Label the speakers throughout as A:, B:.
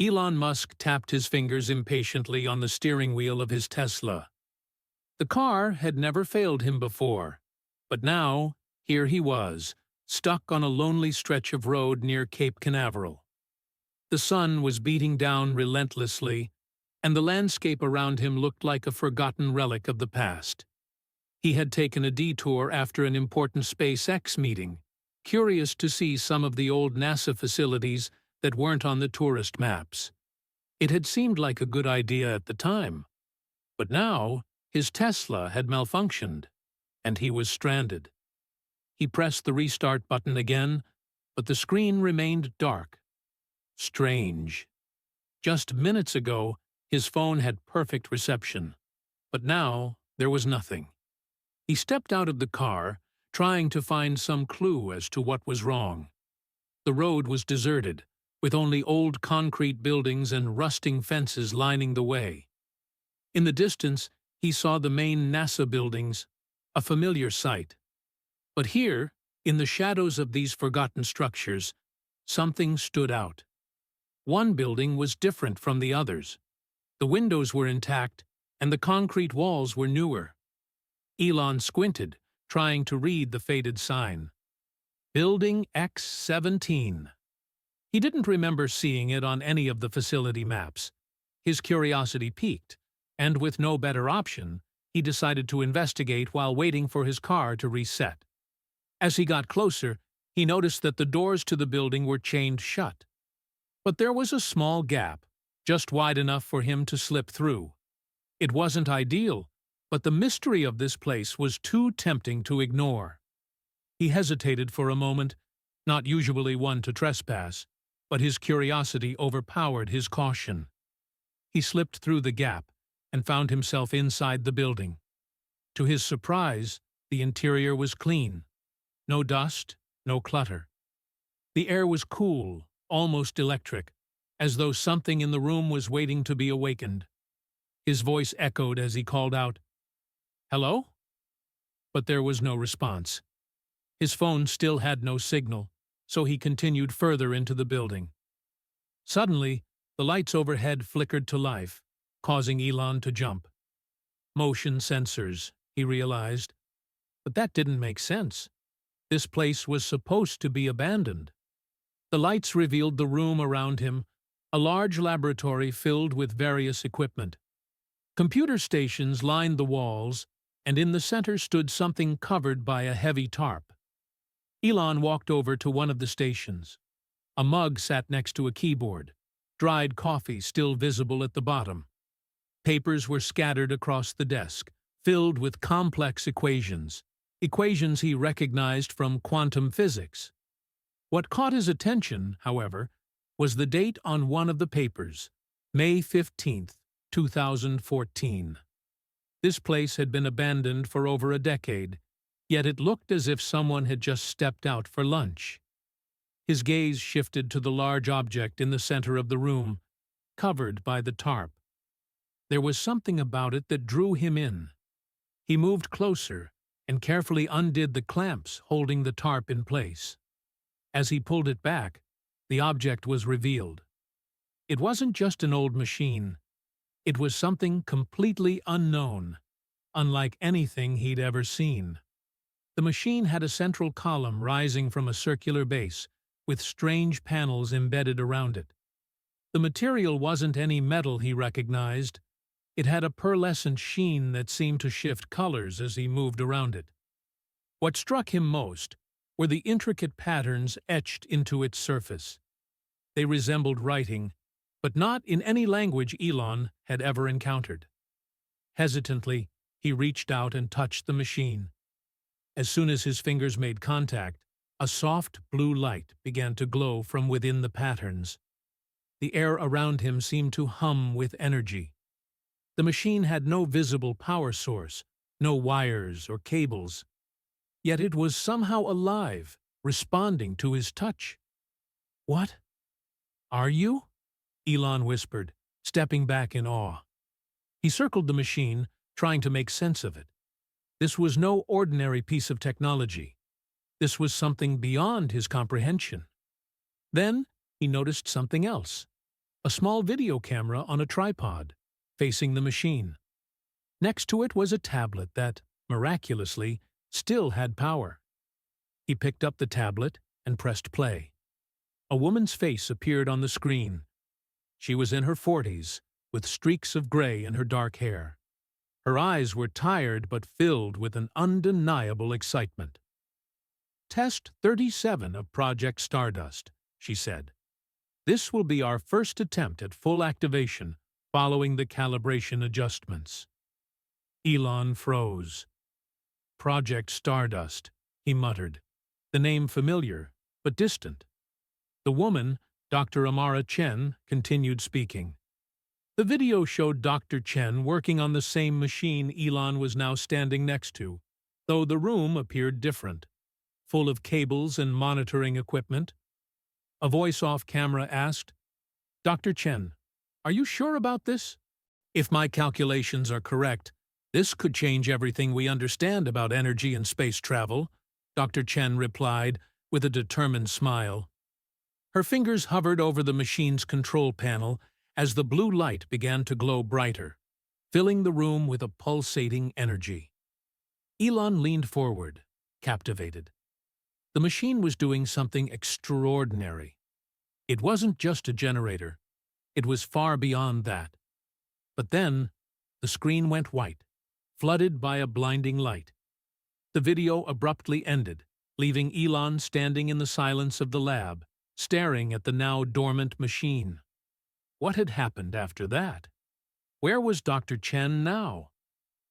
A: Elon Musk tapped his fingers impatiently on the steering wheel of his Tesla. The car had never failed him before, but now, here he was, stuck on a lonely stretch of road near Cape Canaveral. The sun was beating down relentlessly, and the landscape around him looked like a forgotten relic of the past. He had taken a detour after an important SpaceX meeting, curious to see some of the old NASA facilities that weren't on the tourist maps. It had seemed like a good idea at the time, but now his Tesla had malfunctioned, and he was stranded. He pressed the restart button again, but the screen remained dark. Strange. Just minutes ago, his phone had perfect reception, but now there was nothing. He stepped out of the car, trying to find some clue as to what was wrong. The road was deserted, with only old concrete buildings and rusting fences lining the way. In the distance, he saw the main NASA buildings, a familiar sight. But here, in the shadows of these forgotten structures, something stood out. One building was different from the others. The windows were intact, and the concrete walls were newer. Elon squinted, trying to read the faded sign. Building X-17. He didn't remember seeing it on any of the facility maps. His curiosity piqued, and with no better option, he decided to investigate while waiting for his car to reset. As he got closer, he noticed that the doors to the building were chained shut. But there was a small gap, just wide enough for him to slip through. It wasn't ideal, but the mystery of this place was too tempting to ignore. He hesitated for a moment, not usually one to trespass, but his curiosity overpowered his caution. He slipped through the gap and found himself inside the building. To his surprise, the interior was clean. No dust, no clutter. The air was cool, almost electric, as though something in the room was waiting to be awakened. His voice echoed as he called out, "Hello?" But there was no response. His phone still had no signal, so he continued further into the building. Suddenly, the lights overhead flickered to life, causing Elon to jump. Motion sensors, he realized. But that didn't make sense. This place was supposed to be abandoned. The lights revealed the room around him, a large laboratory filled with various equipment. Computer stations lined the walls, and in the center stood something covered by a heavy tarp. Elon walked over to one of the stations. A mug sat next to a keyboard, dried coffee still visible at the bottom. Papers were scattered across the desk, filled with complex equations he recognized from quantum physics. What caught his attention, however, was the date on one of the papers, May 15th, 2014. This place had been abandoned for over a decade, yet it looked as if someone had just stepped out for lunch. His gaze shifted to the large object in the center of the room, covered by the tarp. There was something about it that drew him in. He moved closer and carefully undid the clamps holding the tarp in place. As he pulled it back, the object was revealed. It wasn't just an old machine. It was something completely unknown, unlike anything he'd ever seen. The machine had a central column rising from a circular base, with strange panels embedded around it. The material wasn't any metal he recognized. It had a pearlescent sheen that seemed to shift colors as he moved around it. What struck him most were the intricate patterns etched into its surface. They resembled writing, but not in any language Elon had ever encountered. Hesitantly, he reached out and touched the machine. As soon as his fingers made contact, a soft blue light began to glow from within the patterns. The air around him seemed to hum with energy. The machine had no visible power source, no wires or cables. Yet it was somehow alive, responding to his touch. "What? Are you?" Elon whispered, stepping back in awe. He circled the machine, trying to make sense of it. This was no ordinary piece of technology. This was something beyond his comprehension. Then he noticed something else. a small video camera on a tripod, facing the machine. Next to it was a tablet that, miraculously, still had power. He picked up the tablet and pressed play. A woman's face appeared on the screen. She was in her 40s, with streaks of gray in her dark hair. Her eyes were tired but filled with an undeniable excitement. "Test 37 of Project Stardust," she said. "This will be our first attempt at full activation following the calibration adjustments." Elon froze. "Project Stardust," he muttered, the name familiar but distant. The woman, Dr. Amara Chen, continued speaking. The video showed Dr. Chen working on the same machine Elon was now standing next to, though the room appeared different, full of cables and monitoring equipment. A voice off camera asked, "Dr. Chen, are you sure about this? If my calculations are correct, this could change everything we understand about energy and space travel," Dr. Chen replied with a determined smile. Her fingers hovered over the machine's control panel as the blue light began to glow brighter, filling the room with a pulsating energy. Elon leaned forward, captivated. The machine was doing something extraordinary. It wasn't just a generator. It was far beyond that. But then, the screen went white, flooded by a blinding light. The video abruptly ended, leaving Elon standing in the silence of the lab, staring at the now dormant machine. What had happened after that? Where was Dr. Chen now?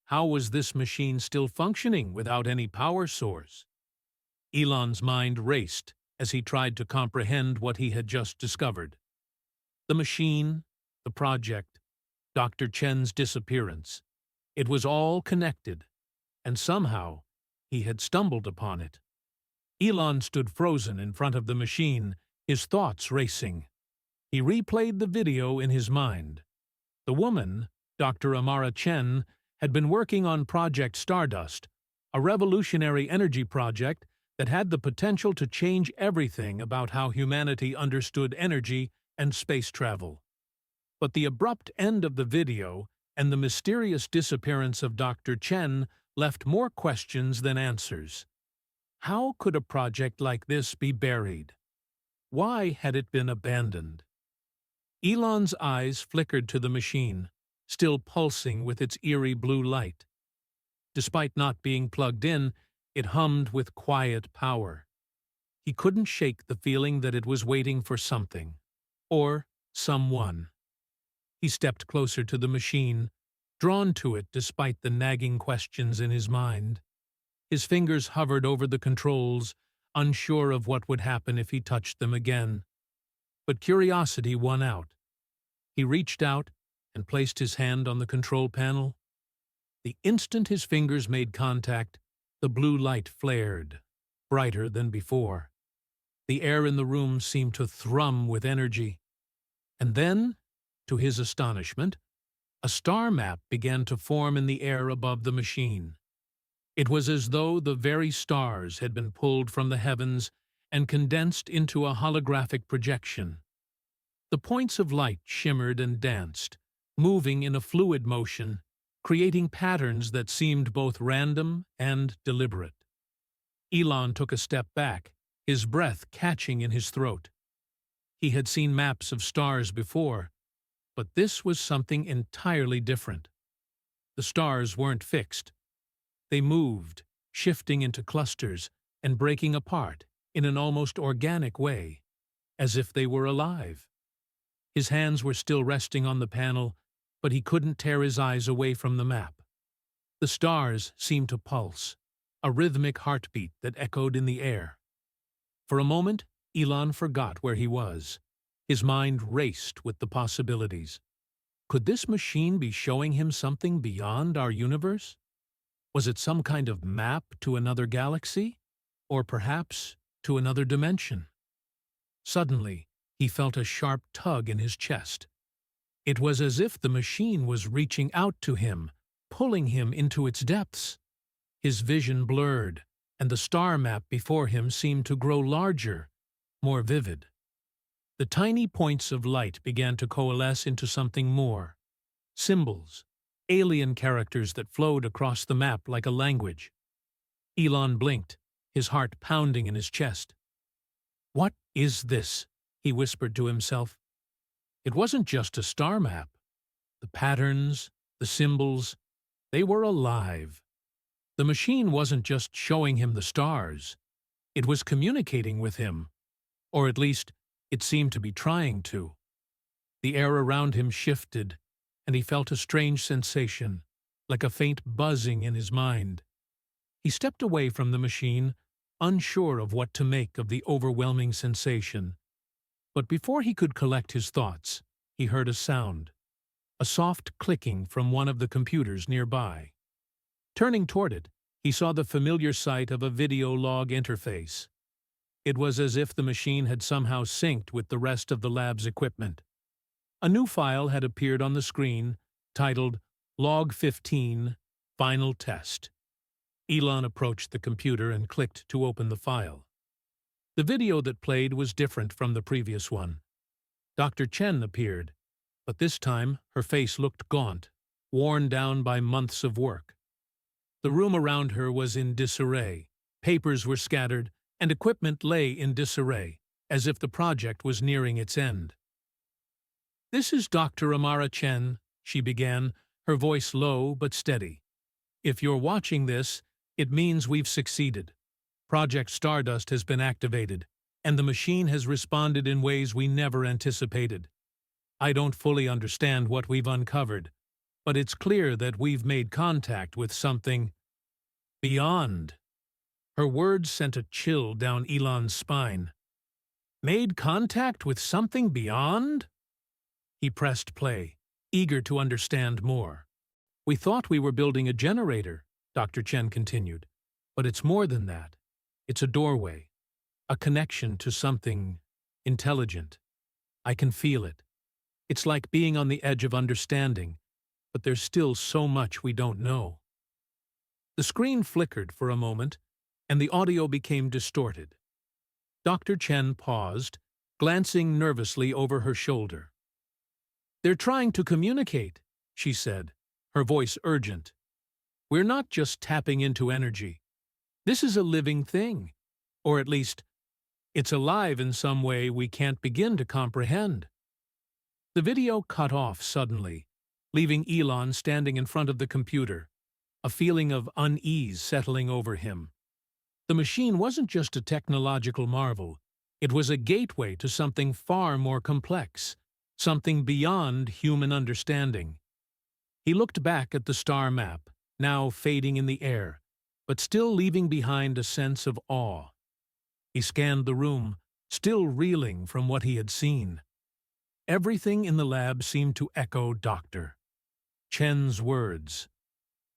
A: How was this machine still functioning without any power source? Elon's mind raced as he tried to comprehend what he had just discovered. The machine, the project, Dr. Chen's disappearance. It was all connected, and somehow he had stumbled upon it. Elon stood frozen in front of the machine, his thoughts racing. He replayed the video in his mind. The woman, Dr. Amara Chen, had been working on Project Stardust, a revolutionary energy project that had the potential to change everything about how humanity understood energy and space travel. But the abrupt end of the video and the mysterious disappearance of Dr. Chen left more questions than answers. How could a project like this be buried? Why had it been abandoned? Elon's eyes flickered to the machine, still pulsing with its eerie blue light. Despite not being plugged in, it hummed with quiet power. He couldn't shake the feeling that it was waiting for something, or someone. He stepped closer to the machine, drawn to it despite the nagging questions in his mind. His fingers hovered over the controls, unsure of what would happen if he touched them again. But curiosity won out. He reached out and placed his hand on the control panel. The instant his fingers made contact, the blue light flared, brighter than before. The air in the room seemed to thrum with energy. And then, to his astonishment, a star map began to form in the air above the machine. It was as though the very stars had been pulled from the heavens and condensed into a holographic projection. The points of light shimmered and danced, moving in a fluid motion, creating patterns that seemed both random and deliberate. Elon took a step back, his breath catching in his throat. He had seen maps of stars before, but this was something entirely different. The stars weren't fixed. They moved, shifting into clusters and breaking apart in an almost organic way, as if they were alive. His hands were still resting on the panel, but he couldn't tear his eyes away from the map. The stars seemed to pulse, a rhythmic heartbeat that echoed in the air. For a moment, Elon forgot where he was. His mind raced with the possibilities. Could this machine be showing him something beyond our universe? Was it some kind of map to another galaxy? Or perhaps to another dimension? Suddenly, he felt a sharp tug in his chest. It was as if the machine was reaching out to him, pulling him into its depths. His vision blurred, and the star map before him seemed to grow larger, more vivid. The tiny points of light began to coalesce into something more. Symbols, alien characters that flowed across the map like a language. Elon blinked, his heart pounding in his chest. "What is this?" he whispered to himself. It wasn't just a star map. The patterns, the symbols, they were alive. The machine wasn't just showing him the stars. It was communicating with him, or at least it seemed to be trying to. The air around him shifted, and he felt a strange sensation, like a faint buzzing in his mind. He stepped away from the machine, unsure of what to make of the overwhelming sensation. But before he could collect his thoughts, he heard a sound, a soft clicking from one of the computers nearby. Turning toward it, he saw the familiar sight of a video log interface. It was as if the machine had somehow synced with the rest of the lab's equipment. A new file had appeared on the screen, titled Log 15, Final Test. Elon approached the computer and clicked to open the file. The video that played was different from the previous one. Dr. Chen appeared, but this time her face looked gaunt, worn down by months of work. The room around her was in disarray. Papers were scattered, and equipment lay in disarray, as if the project was nearing its end. "This is Dr. Amara Chen," she began, her voice low but steady. "If you're watching this, it means we've succeeded. Project Stardust has been activated, and the machine has responded in ways we never anticipated. I don't fully understand what we've uncovered, but it's clear that we've made contact with something beyond." Her words sent a chill down Elon's spine. "Made contact with something beyond?" He pressed play, eager to understand more. "We thought we were building a generator," Dr. Chen continued, "but it's more than that. It's a doorway, a connection to something intelligent. I can feel it. It's like being on the edge of understanding, but there's still so much we don't know." The screen flickered for a moment, and the audio became distorted. Dr. Chen paused, glancing nervously over her shoulder. "They're trying to communicate," she said, her voice urgent. "We're not just tapping into energy. This is a living thing, or at least, it's alive in some way we can't begin to comprehend." The video cut off suddenly, leaving Elon standing in front of the computer, a feeling of unease settling over him. The machine wasn't just a technological marvel. It was a gateway to something far more complex, something beyond human understanding. He looked back at the star map, now fading in the air, but still leaving behind a sense of awe. He scanned the room, still reeling from what he had seen. Everything in the lab seemed to echo Dr. Chen's words.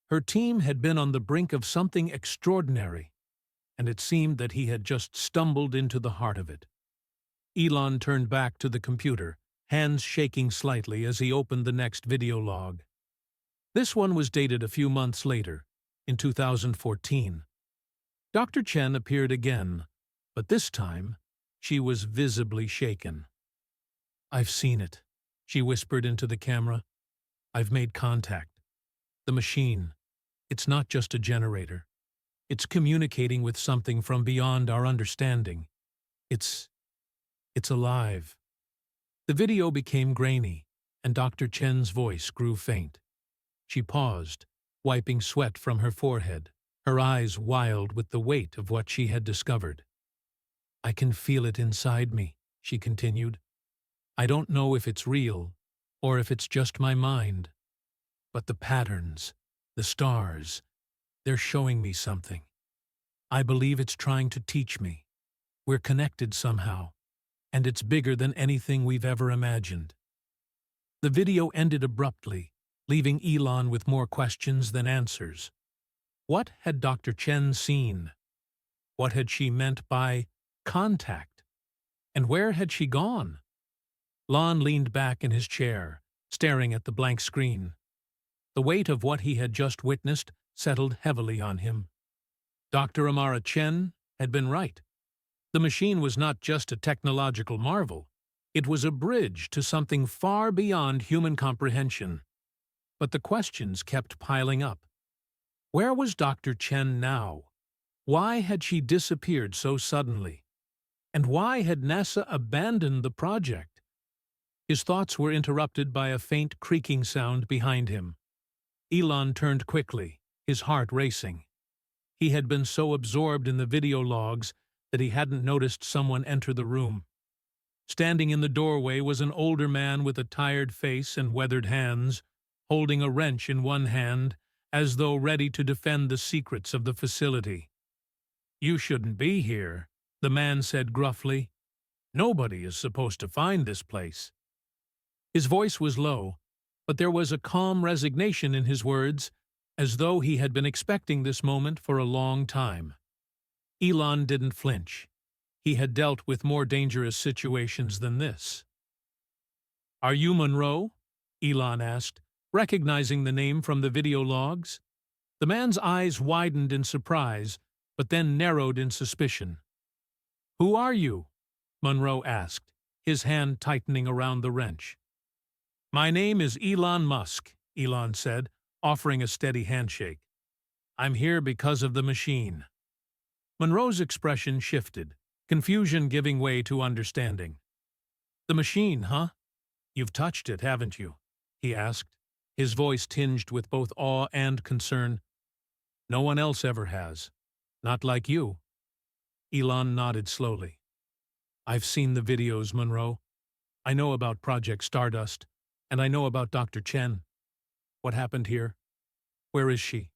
A: Her team had been on the brink of something extraordinary, and it seemed that he had just stumbled into the heart of it. Elon turned back to the computer, hands shaking slightly as he opened the next video log. This one was dated a few months later, in 2014. Dr. Chen appeared again, but this time she was visibly shaken. "I've seen it," she whispered into the camera. "I've made contact. The machine, it's not just a generator. It's communicating with something from beyond our understanding. It's alive." The video became grainy, and Dr. Chen's voice grew faint. She paused, wiping sweat from her forehead, her eyes wild with the weight of what she had discovered. "I can feel it inside me," she continued. "I don't know if it's real, or if it's just my mind. But the patterns, the stars, they're showing me something. I believe it's trying to teach me. We're connected somehow, and it's bigger than anything we've ever imagined." The video ended abruptly, leaving Elon with more questions than answers. What had Dr. Chen seen? What had she meant by contact? And where had she gone? Lon leaned back in his chair, staring at the blank screen. The weight of what he had just witnessed settled heavily on him. Dr. Amara Chen had been right. The machine was not just a technological marvel. It was a bridge to something far beyond human comprehension. But the questions kept piling up. Where was Dr. Chen now? Why had she disappeared so suddenly? And why had NASA abandoned the project? His thoughts were interrupted by a faint creaking sound behind him. Elon turned quickly, his heart racing. He had been so absorbed in the video logs that he hadn't noticed someone enter the room. Standing in the doorway was an older man with a tired face and weathered hands, holding a wrench in one hand, as though ready to defend the secrets of the facility. "You shouldn't be here," the man said gruffly. "Nobody is supposed to find this place." His voice was low, but there was a calm resignation in his words, as though he had been expecting this moment for a long time. Elon didn't flinch. He had dealt with more dangerous situations than this. "Are you Monroe?" Elon asked, recognizing the name from the video logs. The man's eyes widened in surprise, but then narrowed in suspicion. "Who are you?" Monroe asked, his hand tightening around the wrench. "My name is Elon Musk," Elon said, offering a steady handshake. "I'm here because of the machine." Monroe's expression shifted, confusion giving way to understanding. "The machine, huh? You've touched it, haven't you?" he asked, his voice tinged with both awe and concern. "No one else ever has. Not like you." Elon nodded slowly. "I've seen the videos, Monroe. I know about Project Stardust, and I know about Dr. Chen. What happened here? Where is she?"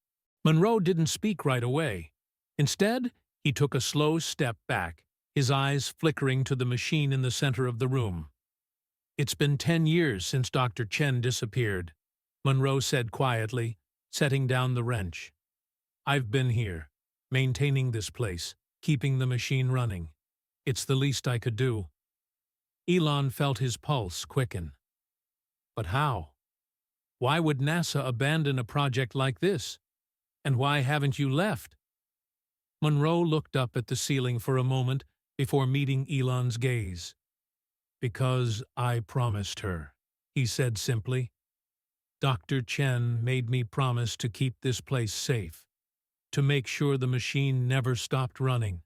A: Monroe didn't speak right away. Instead, he took a slow step back, his eyes flickering to the machine in the center of the room. "It's been 10 years since Dr. Chen disappeared," Monroe said quietly, setting down the wrench. "I've been here, maintaining this place, keeping the machine running. It's the least I could do." Elon felt his pulse quicken. "But how? Why would NASA abandon a project like this? And why haven't you left?" Monroe looked up at the ceiling for a moment before meeting Elon's gaze. "Because I promised her," he said simply. "Dr. Chen made me promise to keep this place safe, to make sure the machine never stopped running.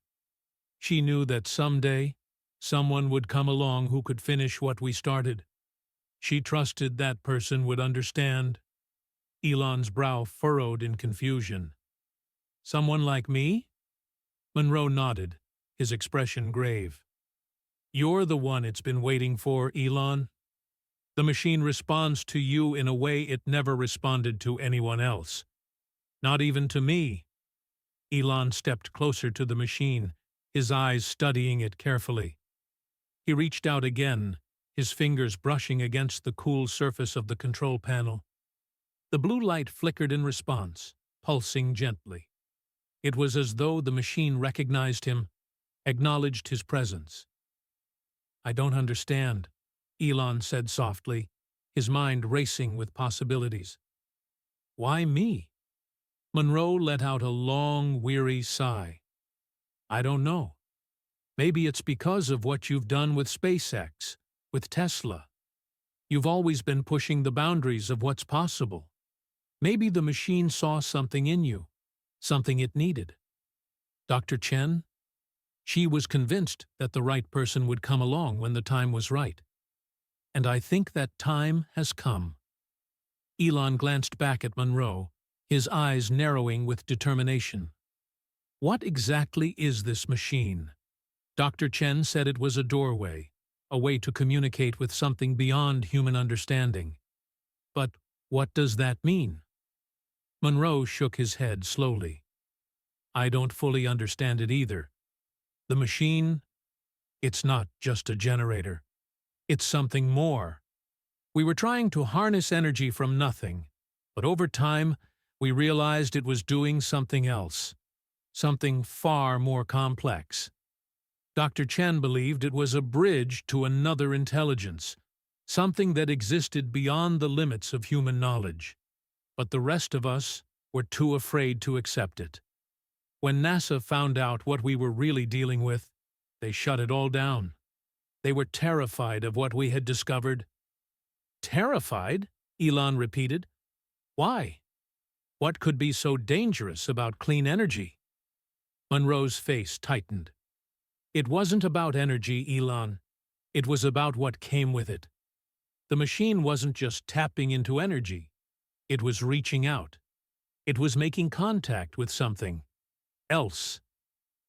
A: She knew that someday someone would come along who could finish what we started. She trusted that person would understand." Elon's brow furrowed in confusion. "Someone like me?" Monroe nodded, his expression grave. "You're the one it's been waiting for, Elon. The machine responds to you in a way it never responded to anyone else. Not even to me." Elon stepped closer to the machine, his eyes studying it carefully. He reached out again, his fingers brushing against the cool surface of the control panel. The blue light flickered in response, pulsing gently. It was as though the machine recognized him, acknowledged his presence. "I don't understand," Elon said softly, his mind racing with possibilities. "Why me?" Monroe let out a long, weary sigh. "I don't know. Maybe it's because of what you've done with SpaceX, with Tesla. You've always been pushing the boundaries of what's possible. Maybe the machine saw something in you, something it needed. Dr. Chen? She was convinced that the right person would come along when the time was right. And I think that time has come." Elon glanced back at Monroe, his eyes narrowing with determination. "What exactly is this machine?" Dr. Chen said it was a doorway, a way to communicate with something beyond human understanding. But what does that mean? Monroe shook his head slowly. "I don't fully understand it either. The machine, it's not just a generator. It's something more. We were trying to harness energy from nothing, but over time, we realized it was doing something else, something far more complex. Dr. Chen believed it was a bridge to another intelligence, something that existed beyond the limits of human knowledge. But the rest of us were too afraid to accept it. When NASA found out what we were really dealing with, they shut it all down. They were terrified of what we had discovered. Terrified? Elon repeated. Why? What could be so dangerous about clean energy? Monroe's face tightened. It wasn't about energy, Elon. It was about what came with it. The machine wasn't just tapping into energy. It was reaching out. It was making contact with something else.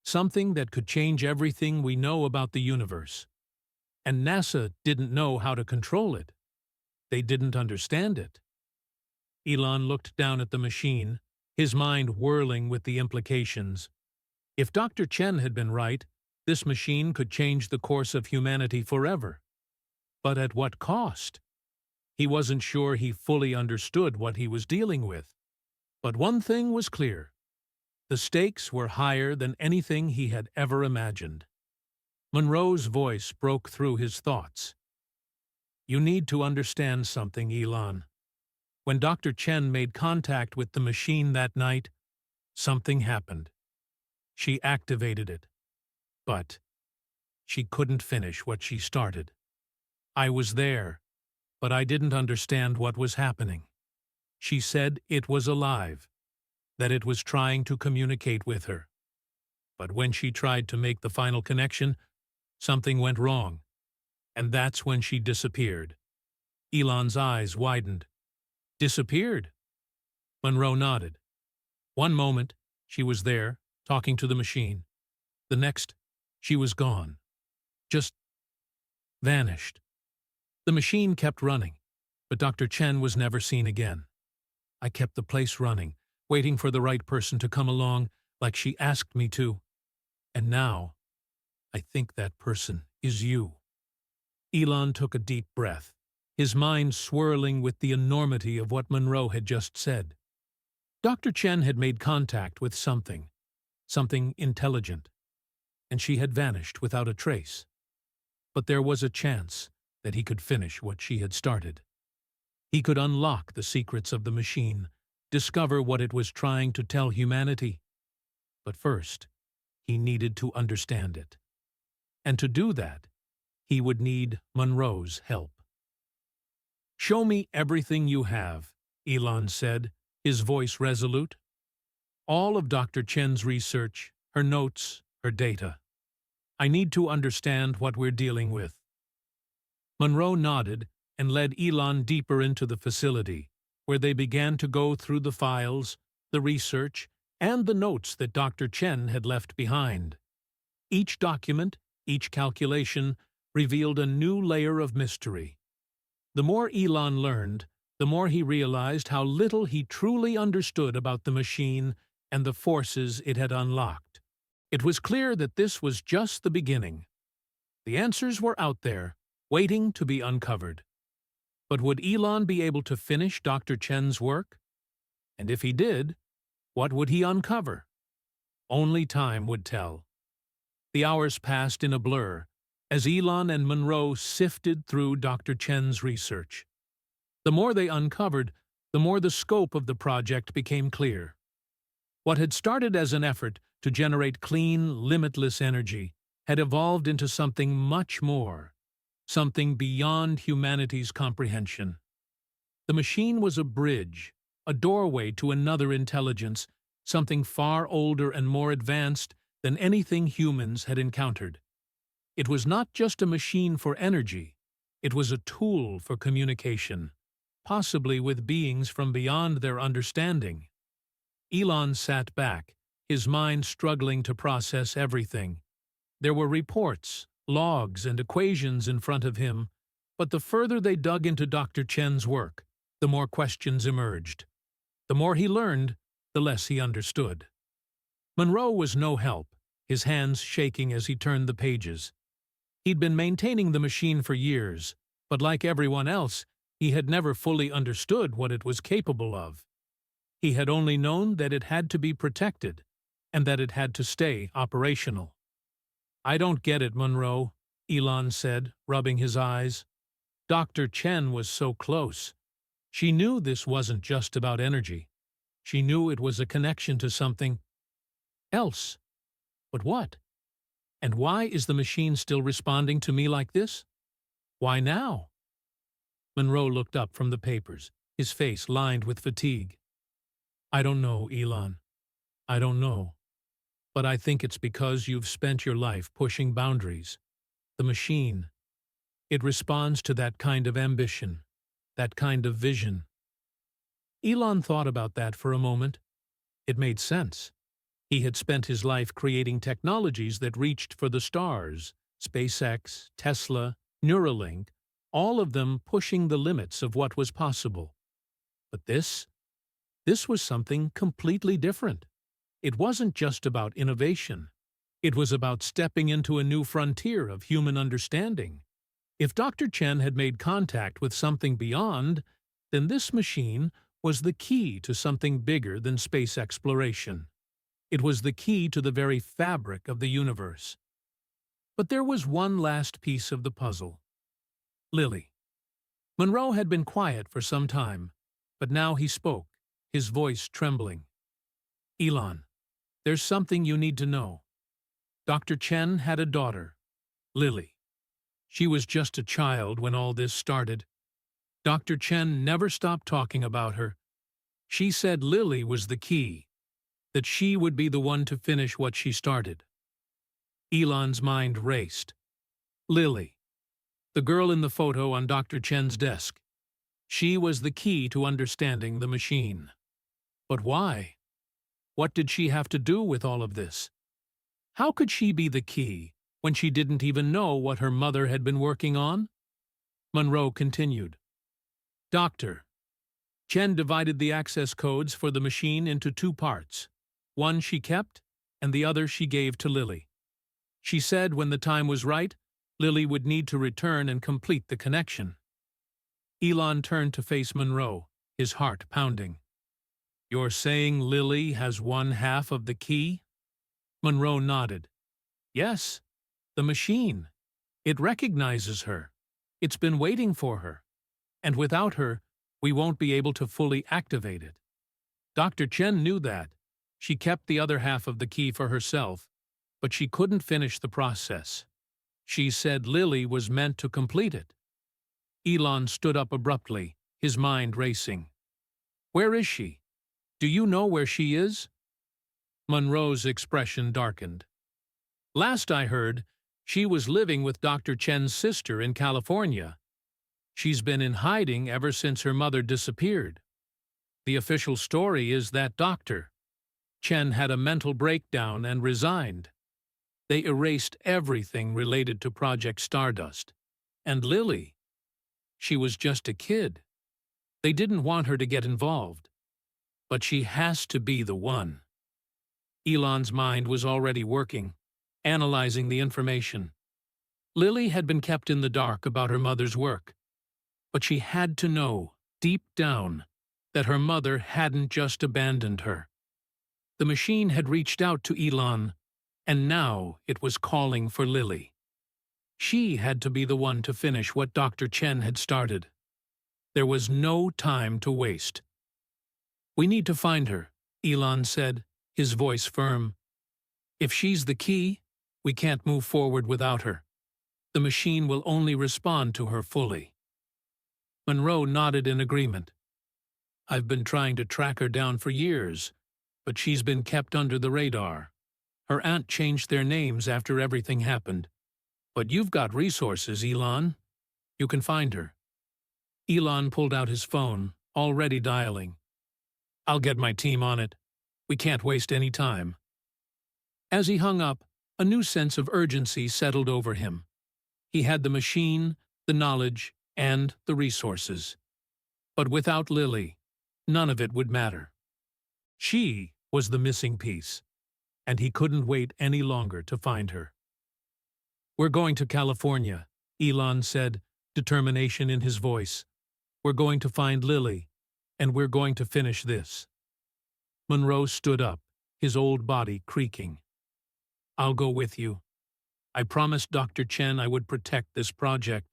A: Something that could change everything we know about the universe. And NASA didn't know how to control it. They didn't understand it. Elon looked down at the machine, his mind whirling with the implications. If Dr. Chen had been right, this machine could change the course of humanity forever. But at what cost? He wasn't sure he fully understood what he was dealing with. But one thing was clear. The stakes were higher than anything he had ever imagined. Monroe's voice broke through his thoughts. You need to understand something, Elon. When Dr. Chen made contact with the machine that night, something happened. She activated it. But she couldn't finish what she started. I was there, but I didn't understand what was happening. She said it was alive, that it was trying to communicate with her. But when she tried to make the final connection, something went wrong, and that's when she disappeared. Elon's eyes widened. Disappeared? Monroe nodded. One moment, she was there, talking to the machine. The next, she was gone. Just vanished. The machine kept running, but Dr. Chen was never seen again. I kept the place running, waiting for the right person to come along like she asked me to. And now, I think that person is you. Elon took a deep breath, his mind swirling with the enormity of what Monroe had just said. Dr. Chen had made contact with something intelligent, and she had vanished without a trace. But there was a chance that he could finish what she had started. He could unlock the secrets of the machine, discover what it was trying to tell humanity. But first, he needed to understand it. And to do that, he would need Monroe's help. Show me everything you have, Elon said, his voice resolute. All of Dr. Chen's research, her notes, her data. I need to understand what we're dealing with. Monroe nodded and led Elon deeper into the facility, where they began to go through the files, the research, and the notes that Dr. Chen had left behind. Each document, each calculation, revealed a new layer of mystery. The more Elon learned, the more he realized how little he truly understood about the machine and the forces it had unlocked. It was clear that this was just the beginning. The answers were out there, waiting to be uncovered. But would Elon be able to finish Dr. Chen's work? And if he did, what would he uncover? Only time would tell. The hours passed in a blur, as Elon and Monroe sifted through Dr. Chen's research. The more they uncovered, the more the scope of the project became clear. What had started as an effort to generate clean, limitless energy had evolved into something much more, something beyond humanity's comprehension. The machine was a bridge, a doorway to another intelligence, something far older and more advanced than anything humans had encountered. It was not just a machine for energy, it was a tool for communication, possibly with beings from beyond their understanding. Elon sat back, his mind struggling to process everything. There were reports, logs, and equations in front of him, but the further they dug into Dr. Chen's work, the more questions emerged. The more he learned, the less he understood. Monroe was no help, his hands shaking as he turned the pages. He'd been maintaining the machine for years, but like everyone else, he had never fully understood what it was capable of. He had only known that it had to be protected, and that it had to stay operational. I don't get it, Monroe, Elon said, rubbing his eyes. Dr. Chen was so close. She knew this wasn't just about energy. She knew it was a connection to something else. But what? And why is the machine still responding to me like this? Why now? Monroe looked up from the papers, his face lined with fatigue. I don't know, Elon. I don't know. But I think it's because you've spent your life pushing boundaries. The machine, it responds to that kind of ambition, that kind of vision. Elon thought about that for a moment. It made sense. He had spent his life creating technologies that reached for the stars, SpaceX, Tesla, Neuralink, all of them pushing the limits of what was possible. But this was something completely different. It wasn't just about innovation. It was about stepping into a new frontier of human understanding. If Dr. Chen had made contact with something beyond, then this machine was the key to something bigger than space exploration. It was the key to the very fabric of the universe. But there was one last piece of the puzzle. Lily. Monroe had been quiet for some time, but now he spoke, his voice trembling. Elon, there's something you need to know. Dr. Chen had a daughter, Lily. She was just a child when all this started. Dr. Chen never stopped talking about her. She said Lily was the key, that she would be the one to finish what she started. Elon's mind raced. Lily, the girl in the photo on Dr. Chen's desk. She was the key to understanding the machine. But why? What did she have to do with all of this? How could she be the key when she didn't even know what her mother had been working on? Monroe continued. Dr. Chen divided the access codes for the machine into two parts. One she kept, and the other she gave to Lily. She said when the time was right, Lily would need to return and complete the connection. Elon turned to face Monroe, his heart pounding. You're saying Lily has one half of the key? Monroe nodded. Yes, the machine. It recognizes her. It's been waiting for her. And without her, we won't be able to fully activate it. Dr. Chen knew that. She kept the other half of the key for herself, but she couldn't finish the process. She said Lily was meant to complete it. Elon stood up abruptly, his mind racing. Where is she? Do you know where she is? Monroe's expression darkened. Last I heard, she was living with Dr. Chen's sister in California. She's been in hiding ever since her mother disappeared. The official story is that Dr. Chen had a mental breakdown and resigned. They erased everything related to Project Stardust. And Lily, she was just a kid. They didn't want her to get involved. But she has to be the one. Elon's mind was already working, analyzing the information. Lily had been kept in the dark about her mother's work. But she had to know, deep down, that her mother hadn't just abandoned her. The machine had reached out to Elon, and now it was calling for Lily. She had to be the one to finish what Dr. Chen had started. There was no time to waste. We need to find her, Elon said, his voice firm. If she's the key, we can't move forward without her. The machine will only respond to her fully. Monroe nodded in agreement. I've been trying to track her down for years, but she's been kept under the radar. Her aunt changed their names after everything happened. But you've got resources, Elon. You can find her. Elon pulled out his phone, already dialing. I'll get my team on it. We can't waste any time. As he hung up, a new sense of urgency settled over him. He had the machine, the knowledge, and the resources. But without Lily, none of it would matter. She was the missing piece, and he couldn't wait any longer to find her. We're going to California, Elon said, determination in his voice. We're going to find Lily, and we're going to finish this. Monroe stood up, his old body creaking. I'll go with you. I promised Dr. Chen I would protect this project.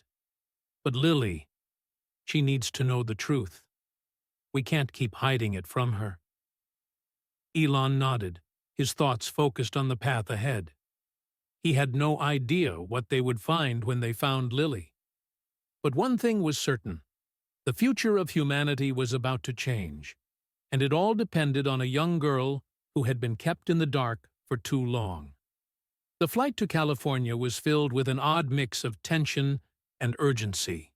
A: But Lily, she needs to know the truth. We can't keep hiding it from her. Elon nodded, his thoughts focused on the path ahead. He had no idea what they would find when they found Lily. But one thing was certain. The future of humanity was about to change, and it all depended on a young girl who had been kept in the dark for too long. The flight to California was filled with an odd mix of tension and urgency.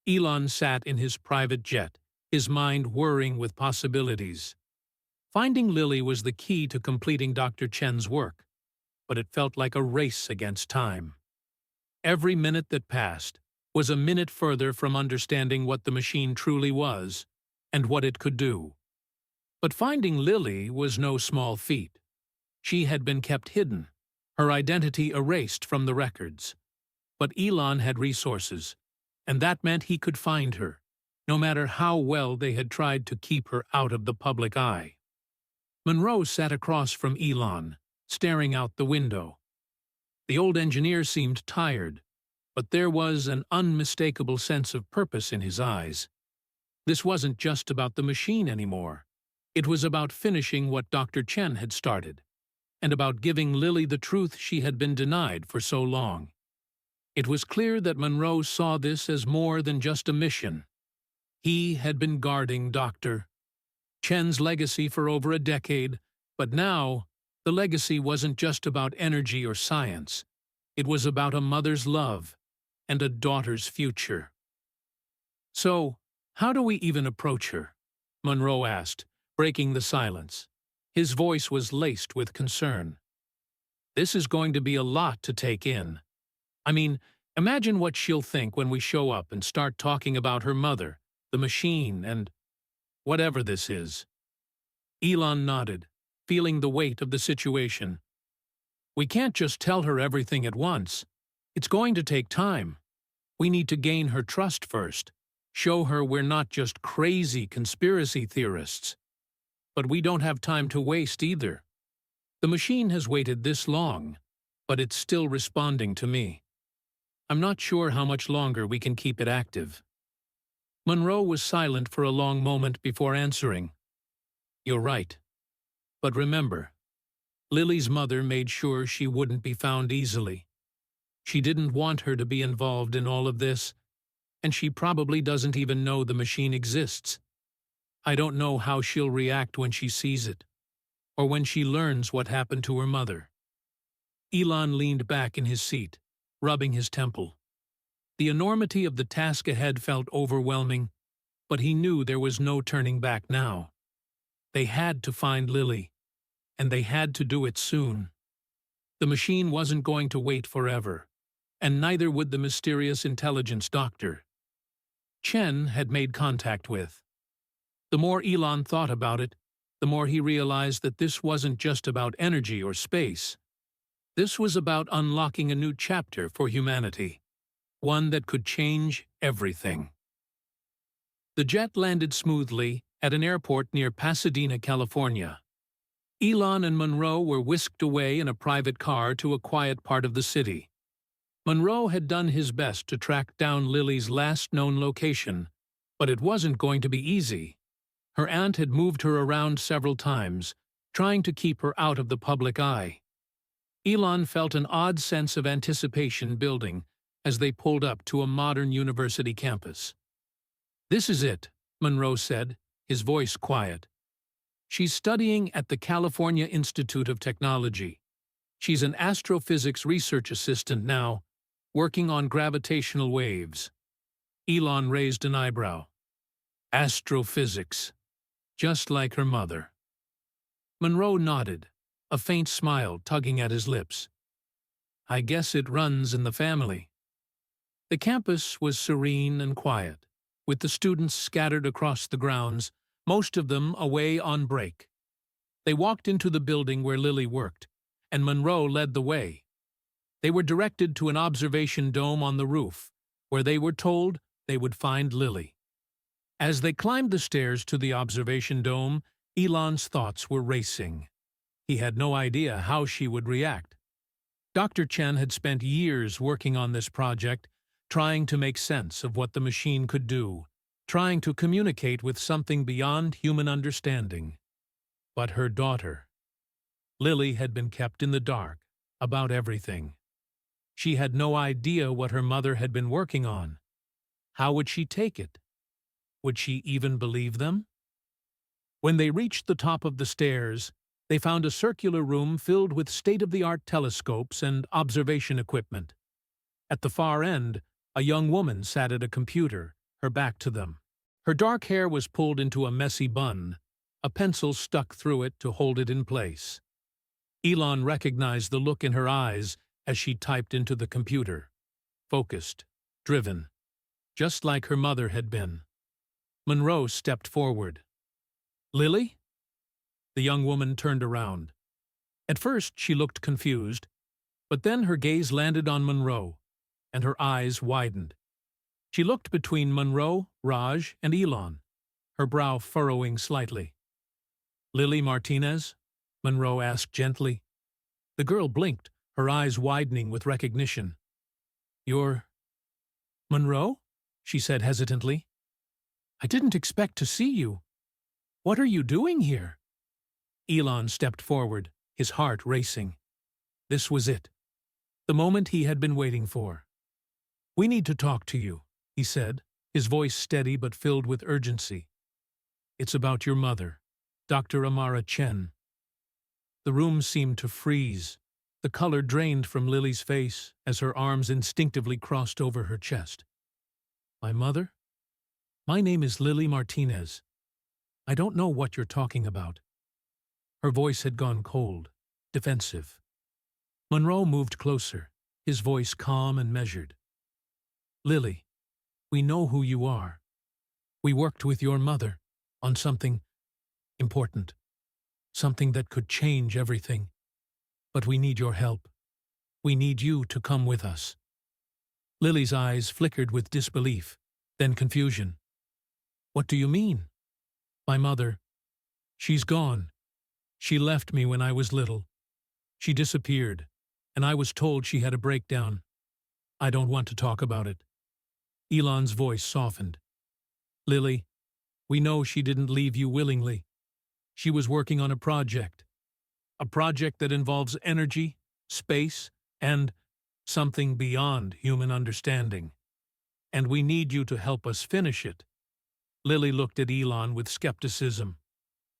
A: Elon sat in his private jet, his mind whirring with possibilities. Finding Lily was the key to completing Dr. Chen's work, but it felt like a race against time. Every minute that passed was a minute further from understanding what the machine truly was and what it could do. But finding Lily was no small feat. She had been kept hidden, her identity erased from the records. But Elon had resources, and that meant he could find her, no matter how well they had tried to keep her out of the public eye. Monroe sat across from Elon, staring out the window. The old engineer seemed tired, but there was an unmistakable sense of purpose in his eyes. This wasn't just about the machine anymore. It was about finishing what Dr. Chen had started, and about giving Lily the truth she had been denied for so long. It was clear that Monroe saw this as more than just a mission. He had been guarding Dr. Chen's legacy for over a decade, but now the legacy wasn't just about energy or science. It was about a mother's love and a daughter's future. "So, how do we even approach her?" Monroe asked, breaking the silence. His voice was laced with concern. "This is going to be a lot to take in. I mean, imagine what she'll think when we show up and start talking about her mother, the machine, and whatever this is." Elon nodded, feeling the weight of the situation. "We can't just tell her everything at once. It's going to take time. We need to gain her trust first, show her we're not just crazy conspiracy theorists. But we don't have time to waste either. The machine has waited this long, but it's still responding to me. I'm not sure how much longer we can keep it active." Monroe was silent for a long moment before answering. "You're right. But remember, Lily's mother made sure she wouldn't be found easily. She didn't want her to be involved in all of this, and she probably doesn't even know the machine exists. I don't know how she'll react when she sees it, or when she learns what happened to her mother." Elon leaned back in his seat, rubbing his temple. The enormity of the task ahead felt overwhelming, but he knew there was no turning back now. They had to find Lily, and they had to do it soon. The machine wasn't going to wait forever, and neither would the mysterious intelligence Dr. Chen had made contact with. The more Elon thought about it, the more he realized that this wasn't just about energy or space. This was about unlocking a new chapter for humanity, one that could change everything. The jet landed smoothly at an airport near Pasadena, California. Elon and Monroe were whisked away in a private car to a quiet part of the city. Monroe had done his best to track down Lily's last known location, but it wasn't going to be easy. Her aunt had moved her around several times, trying to keep her out of the public eye. Elon felt an odd sense of anticipation building as they pulled up to a modern university campus. "This is it," Monroe said, his voice quiet. "She's studying at the California Institute of Technology. She's an astrophysics research assistant now, working on gravitational waves." Elon raised an eyebrow. "Astrophysics. Just like her mother." Monroe nodded, a faint smile tugging at his lips. "I guess it runs in the family." The campus was serene and quiet, with the students scattered across the grounds, most of them away on break. They walked into the building where Lily worked, and Monroe led the way. They were directed to an observation dome on the roof, where they were told they would find Lily. As they climbed the stairs to the observation dome, Elon's thoughts were racing. He had no idea how she would react. Dr. Chen had spent years working on this project, trying to make sense of what the machine could do, trying to communicate with something beyond human understanding. But her daughter, Lily, had been kept in the dark, about everything. She had no idea what her mother had been working on. How would she take it? Would she even believe them? When they reached the top of the stairs, they found a circular room filled with state-of-the-art telescopes and observation equipment. At the far end, a young woman sat at a computer, her back to them. Her dark hair was pulled into a messy bun, a pencil stuck through it to hold it in place. Elon recognized the look in her eyes as she typed into the computer. Focused, driven, just like her mother had been. Monroe stepped forward. "Lily?" The young woman turned around. At first she looked confused, but then her gaze landed on Monroe, and her eyes widened. She looked between Monroe, Raj, and Elon, her brow furrowing slightly. "Lily Martinez?" Monroe asked gently. The girl blinked, her eyes widening with recognition. "You're Monroe?" she said hesitantly. "I didn't expect to see you. What are you doing here?" Elon stepped forward, his heart racing. This was it, the moment he had been waiting for. "We need to talk to you," he said, his voice steady but filled with urgency. "It's about your mother, Dr. Amara Chen." The room seemed to freeze. The color drained from Lily's face as her arms instinctively crossed over her chest. "My mother? My name is Lily Martinez. I don't know what you're talking about." Her voice had gone cold, defensive. Monroe moved closer, his voice calm and measured. "Lily, we know who you are. We worked with your mother on something important, something that could change everything. But we need your help. We need you to come with us." Lily's eyes flickered with disbelief, then confusion. "What do you mean?" "My mother, she's gone. She left me when I was little. She disappeared, and I was told she had a breakdown. I don't want to talk about it." Elon's voice softened. "Lily, we know she didn't leave you willingly. She was working on a project that involves energy, space, and something beyond human understanding. And we need you to help us finish it." Lily looked at Elon with skepticism.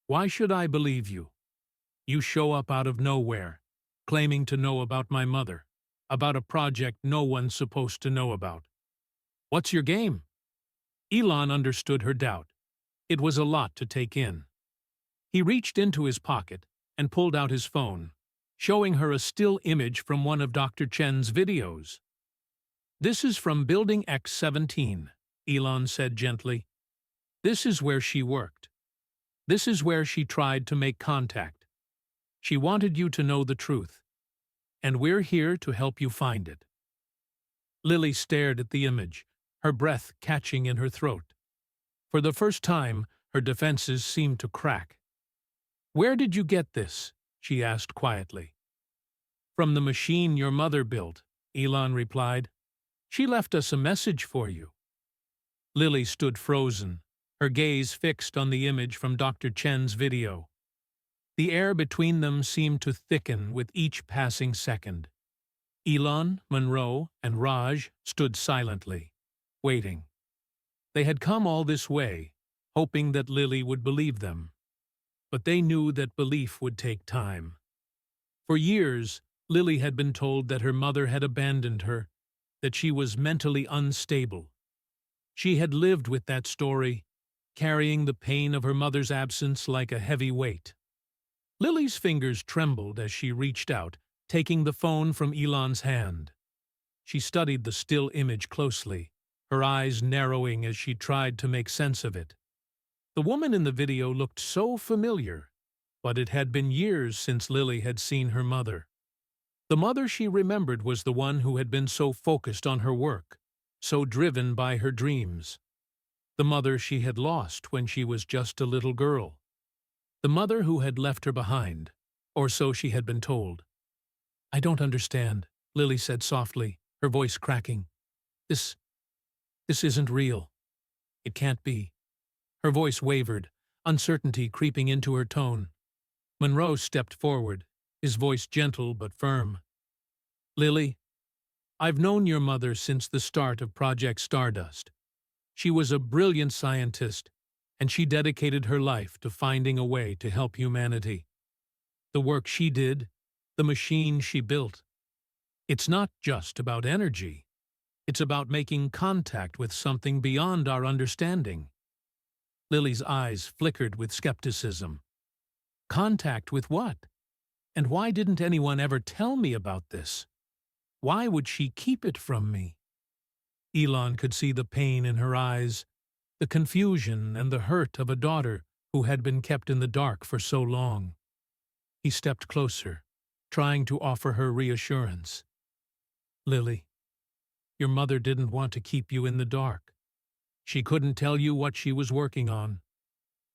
A: "Why should I believe you? You show up out of nowhere, claiming to know about my mother, about a project no one's supposed to know about. What's your game?" Elon understood her doubt. It was a lot to take in. He reached into his pocket and pulled out his phone, showing her a still image from one of Dr. Chen's videos. "This is from Building X-17, Elon said gently. "This is where she worked. This is where she tried to make contact. She wanted you to know the truth, and we're here to help you find it." Lily stared at the image, her breath catching in her throat. For the first time, her defenses seemed to crack. "Where did you get this?" she asked quietly. "From the machine your mother built," Elon replied. "She left us a message for you." Lily stood frozen, her gaze fixed on the image from Dr. Chen's video. The air between them seemed to thicken with each passing second. Elon, Monroe, and Raj stood silently, waiting. They had come all this way, hoping that Lily would believe them. But they knew that belief would take time. For years, Lily had been told that her mother had abandoned her, that she was mentally unstable. She had lived with that story, carrying the pain of her mother's absence like a heavy weight. Lily's fingers trembled as she reached out, taking the phone from Elon's hand. She studied the still image closely, her eyes narrowing as she tried to make sense of it. The woman in the video looked so familiar, but it had been years since Lily had seen her mother. The mother she remembered was the one who had been so focused on her work, so driven by her dreams. The mother she had lost when she was just a little girl. The mother who had left her behind, or so she had been told. "I don't understand," Lily said softly, her voice cracking. This isn't real. It can't be." Her voice wavered, uncertainty creeping into her tone. Monroe stepped forward, his voice gentle but firm. Lily, I've known your mother since the start of Project Stardust. She was a brilliant scientist, and she dedicated her life to finding a way to help humanity. The work she did, the machine she built, it's not just about energy. It's about making contact with something beyond our understanding. Lily's eyes flickered with skepticism. Contact with what? And why didn't anyone ever tell me about this? Why would she keep it from me? Elon could see the pain in her eyes, the confusion and the hurt of a daughter who had been kept in the dark for so long. He stepped closer, trying to offer her reassurance. Lily, your mother didn't want to keep you in the dark. She couldn't tell you what she was working on.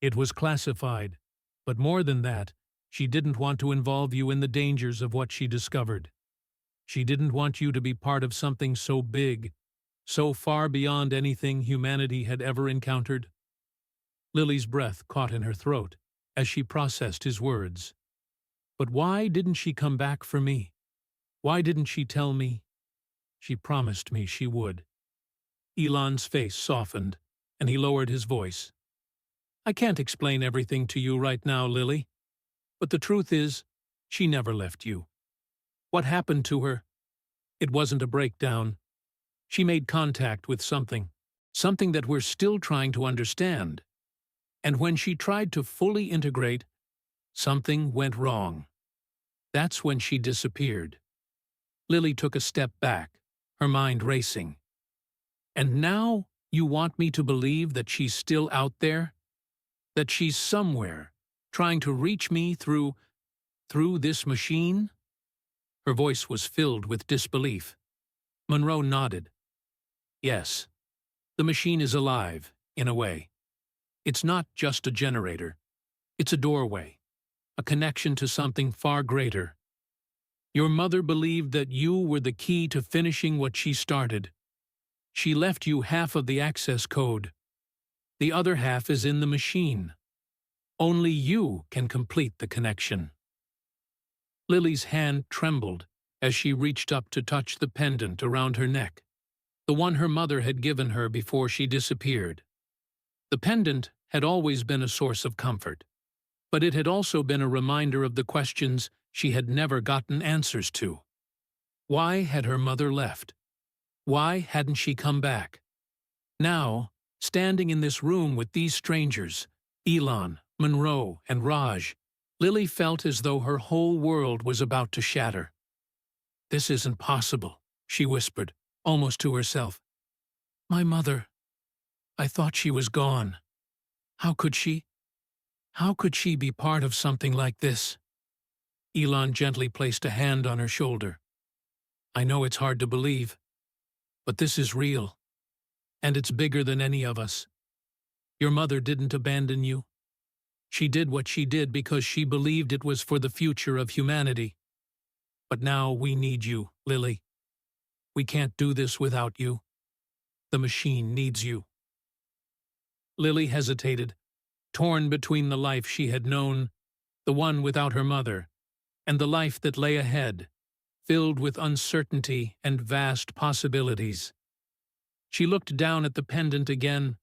A: It was classified, but more than that, she didn't want to involve you in the dangers of what she discovered. She didn't want you to be part of something so big, so far beyond anything humanity had ever encountered. Lily's breath caught in her throat as she processed his words. But why didn't she come back for me? Why didn't she tell me? She promised me she would. Elon's face softened, and he lowered his voice. I can't explain everything to you right now, Lily. But the truth is, she never left you. What happened to her? It wasn't a breakdown. She made contact with something that we're still trying to understand. And when she tried to fully integrate, something went wrong. That's when she disappeared. Lily took a step back, her mind racing. And now you want me to believe that she's still out there? That she's somewhere, trying to reach me through this machine? Her voice was filled with disbelief. Monroe nodded. Yes, the machine is alive, in a way. It's not just a generator. It's a doorway, a connection to something far greater. Your mother believed that you were the key to finishing what she started. She left you half of the access code. The other half is in the machine. Only you can complete the connection. Lily's hand trembled as she reached up to touch the pendant around her neck, the one her mother had given her before she disappeared. The pendant had always been a source of comfort, but it had also been a reminder of the questions she had never gotten answers to. Why had her mother left? Why hadn't she come back? Now, standing in this room with these strangers, Elon, Monroe, and Raj, Lily felt as though her whole world was about to shatter. This isn't possible, she whispered, almost to herself. My mother. I thought she was gone. How could she? How could she be part of something like this? Elon gently placed a hand on her shoulder. I know it's hard to believe, but this is real, and it's bigger than any of us. Your mother didn't abandon you. She did what she did because she believed it was for the future of humanity. But now we need you, Lily. We can't do this without you. The machine needs you. Lily hesitated, torn between the life she had known, the one without her mother, and the life that lay ahead, filled with uncertainty and vast possibilities. She looked down at the pendant again,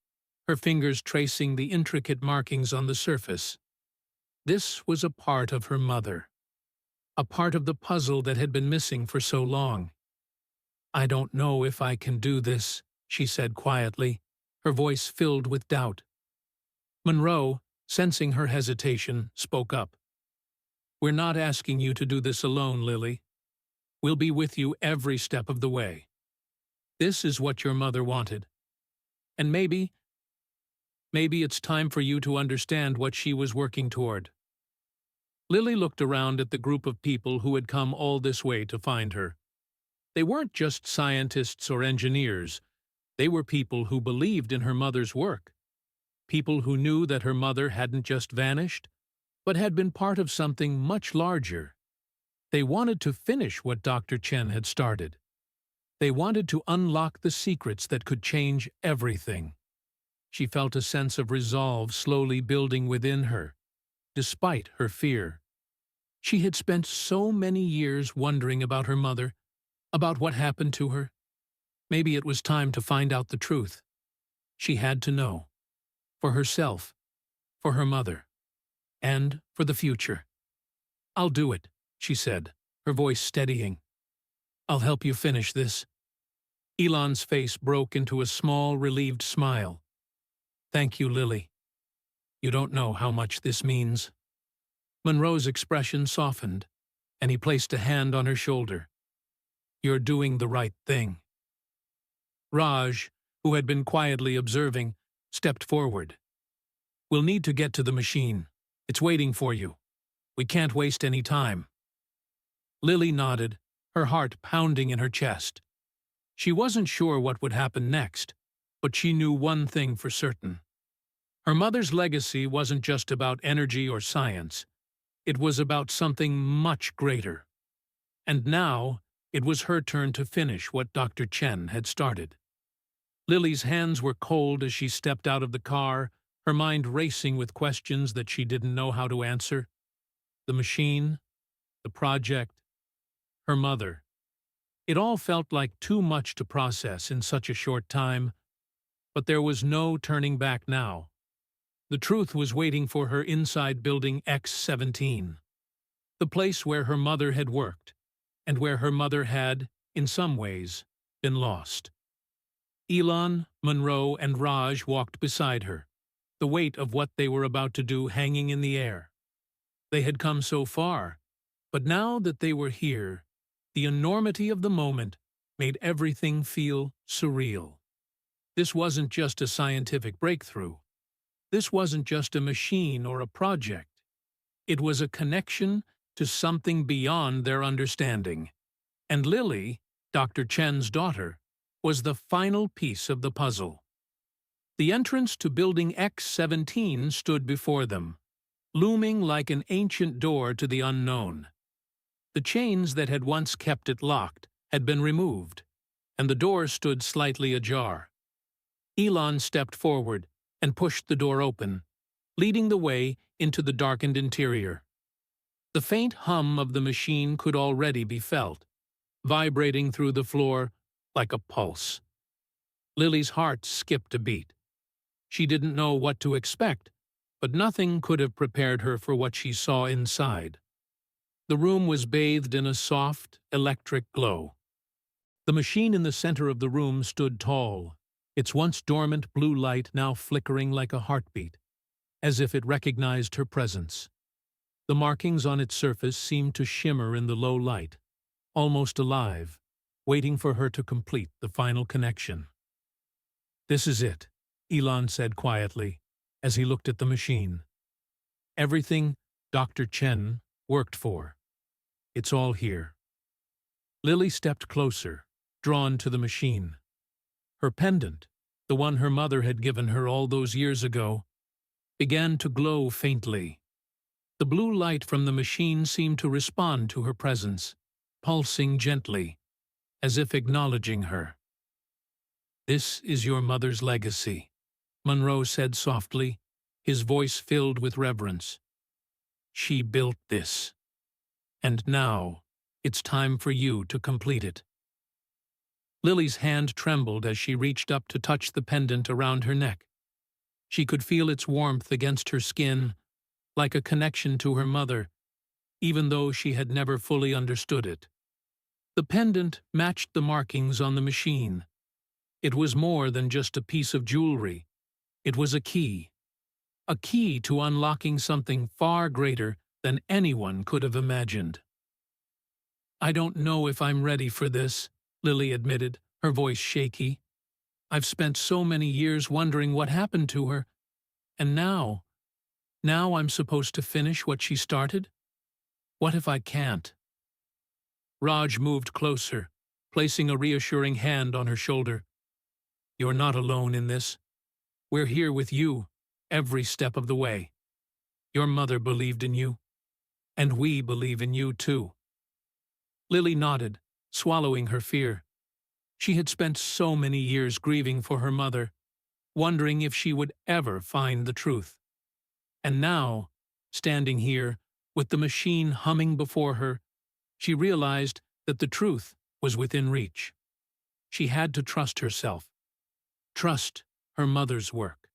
A: her fingers tracing the intricate markings on the surface. This was a part of her mother, a part of the puzzle that had been missing for so long. I don't know if I can do this, she said quietly, her voice filled with doubt. Monroe, sensing her hesitation, spoke up. We're not asking you to do this alone, Lily. We'll be with you every step of the way. This is what your mother wanted. And maybe it's time for you to understand what she was working toward. Lily looked around at the group of people who had come all this way to find her. They weren't just scientists or engineers. They were people who believed in her mother's work. People who knew that her mother hadn't just vanished, but had been part of something much larger. They wanted to finish what Dr. Chen had started. They wanted to unlock the secrets that could change everything. She felt a sense of resolve slowly building within her, despite her fear. She had spent so many years wondering about her mother, About what happened to her? Maybe it was time to find out the truth. She had to know. For herself, for her mother, and for the future. "I'll do it," she said, her voice steadying. "I'll help you finish this." Elon's face broke into a small, relieved smile. "Thank you, Lily. You don't know how much this means." Monroe's expression softened, and he placed a hand on her shoulder. "You're doing the right thing." Raj, who had been quietly observing, stepped forward. "We'll need to get to the machine. It's waiting for you. We can't waste any time." Lily nodded, her heart pounding in her chest. She wasn't sure what would happen next, but she knew one thing for certain. Her mother's legacy wasn't just about energy or science. It was about something much greater. And now, it was her turn to finish what Dr. Chen had started. Lily's hands were cold as she stepped out of the car, her mind racing with questions that she didn't know how to answer. The machine, the project, her mother. It all felt like too much to process in such a short time, but there was no turning back now. The truth was waiting for her inside Building X-17, the place where her mother had worked, and where her mother had, in some ways, been lost. Elon, Monroe, and Raj walked beside her, the weight of what they were about to do hanging in the air. They had come so far, but now that they were here, the enormity of the moment made everything feel surreal. This wasn't just a scientific breakthrough. This wasn't just a machine or a project. It was a connection to something beyond their understanding. And Lily, Dr. Chen's daughter, was the final piece of the puzzle. The entrance to Building X-17 stood before them, looming like an ancient door to the unknown. The chains that had once kept it locked had been removed, and the door stood slightly ajar. Elon stepped forward and pushed the door open, leading the way into the darkened interior. The faint hum of the machine could already be felt, vibrating through the floor like a pulse. Lily's heart skipped a beat. She didn't know what to expect, but nothing could have prepared her for what she saw inside. The room was bathed in a soft, electric glow. The machine in the center of the room stood tall, its once dormant blue light now flickering like a heartbeat, as if it recognized her presence. The markings on its surface seemed to shimmer in the low light, almost alive, waiting for her to complete the final connection. "This is it," Elon said quietly, as he looked at the machine. "Everything Dr. Chen worked for. It's all here." Lily stepped closer, drawn to the machine. Her pendant, the one her mother had given her all those years ago, began to glow faintly. The blue light from the machine seemed to respond to her presence, pulsing gently, as if acknowledging her. "This is your mother's legacy," Monroe said softly, his voice filled with reverence. "She built this. And now, it's time for you to complete it." Lily's hand trembled as she reached up to touch the pendant around her neck. She could feel its warmth against her skin, like a connection to her mother, even though she had never fully understood it. The pendant matched the markings on the machine. It was more than just a piece of jewelry. It was a key to unlocking something far greater than anyone could have imagined. "I don't know if I'm ready for this," Lily admitted, her voice shaky. "I've spent so many years wondering what happened to her, and now I'm supposed to finish what she started? What if I can't?" Raj moved closer, placing a reassuring hand on her shoulder. "You're not alone in this. We're here with you, every step of the way. Your mother believed in you, and we believe in you too." Lily nodded, swallowing her fear. She had spent so many years grieving for her mother, wondering if she would ever find the truth. And now, standing here, with the machine humming before her, she realized that the truth was within reach. She had to trust herself, trust her mother's work.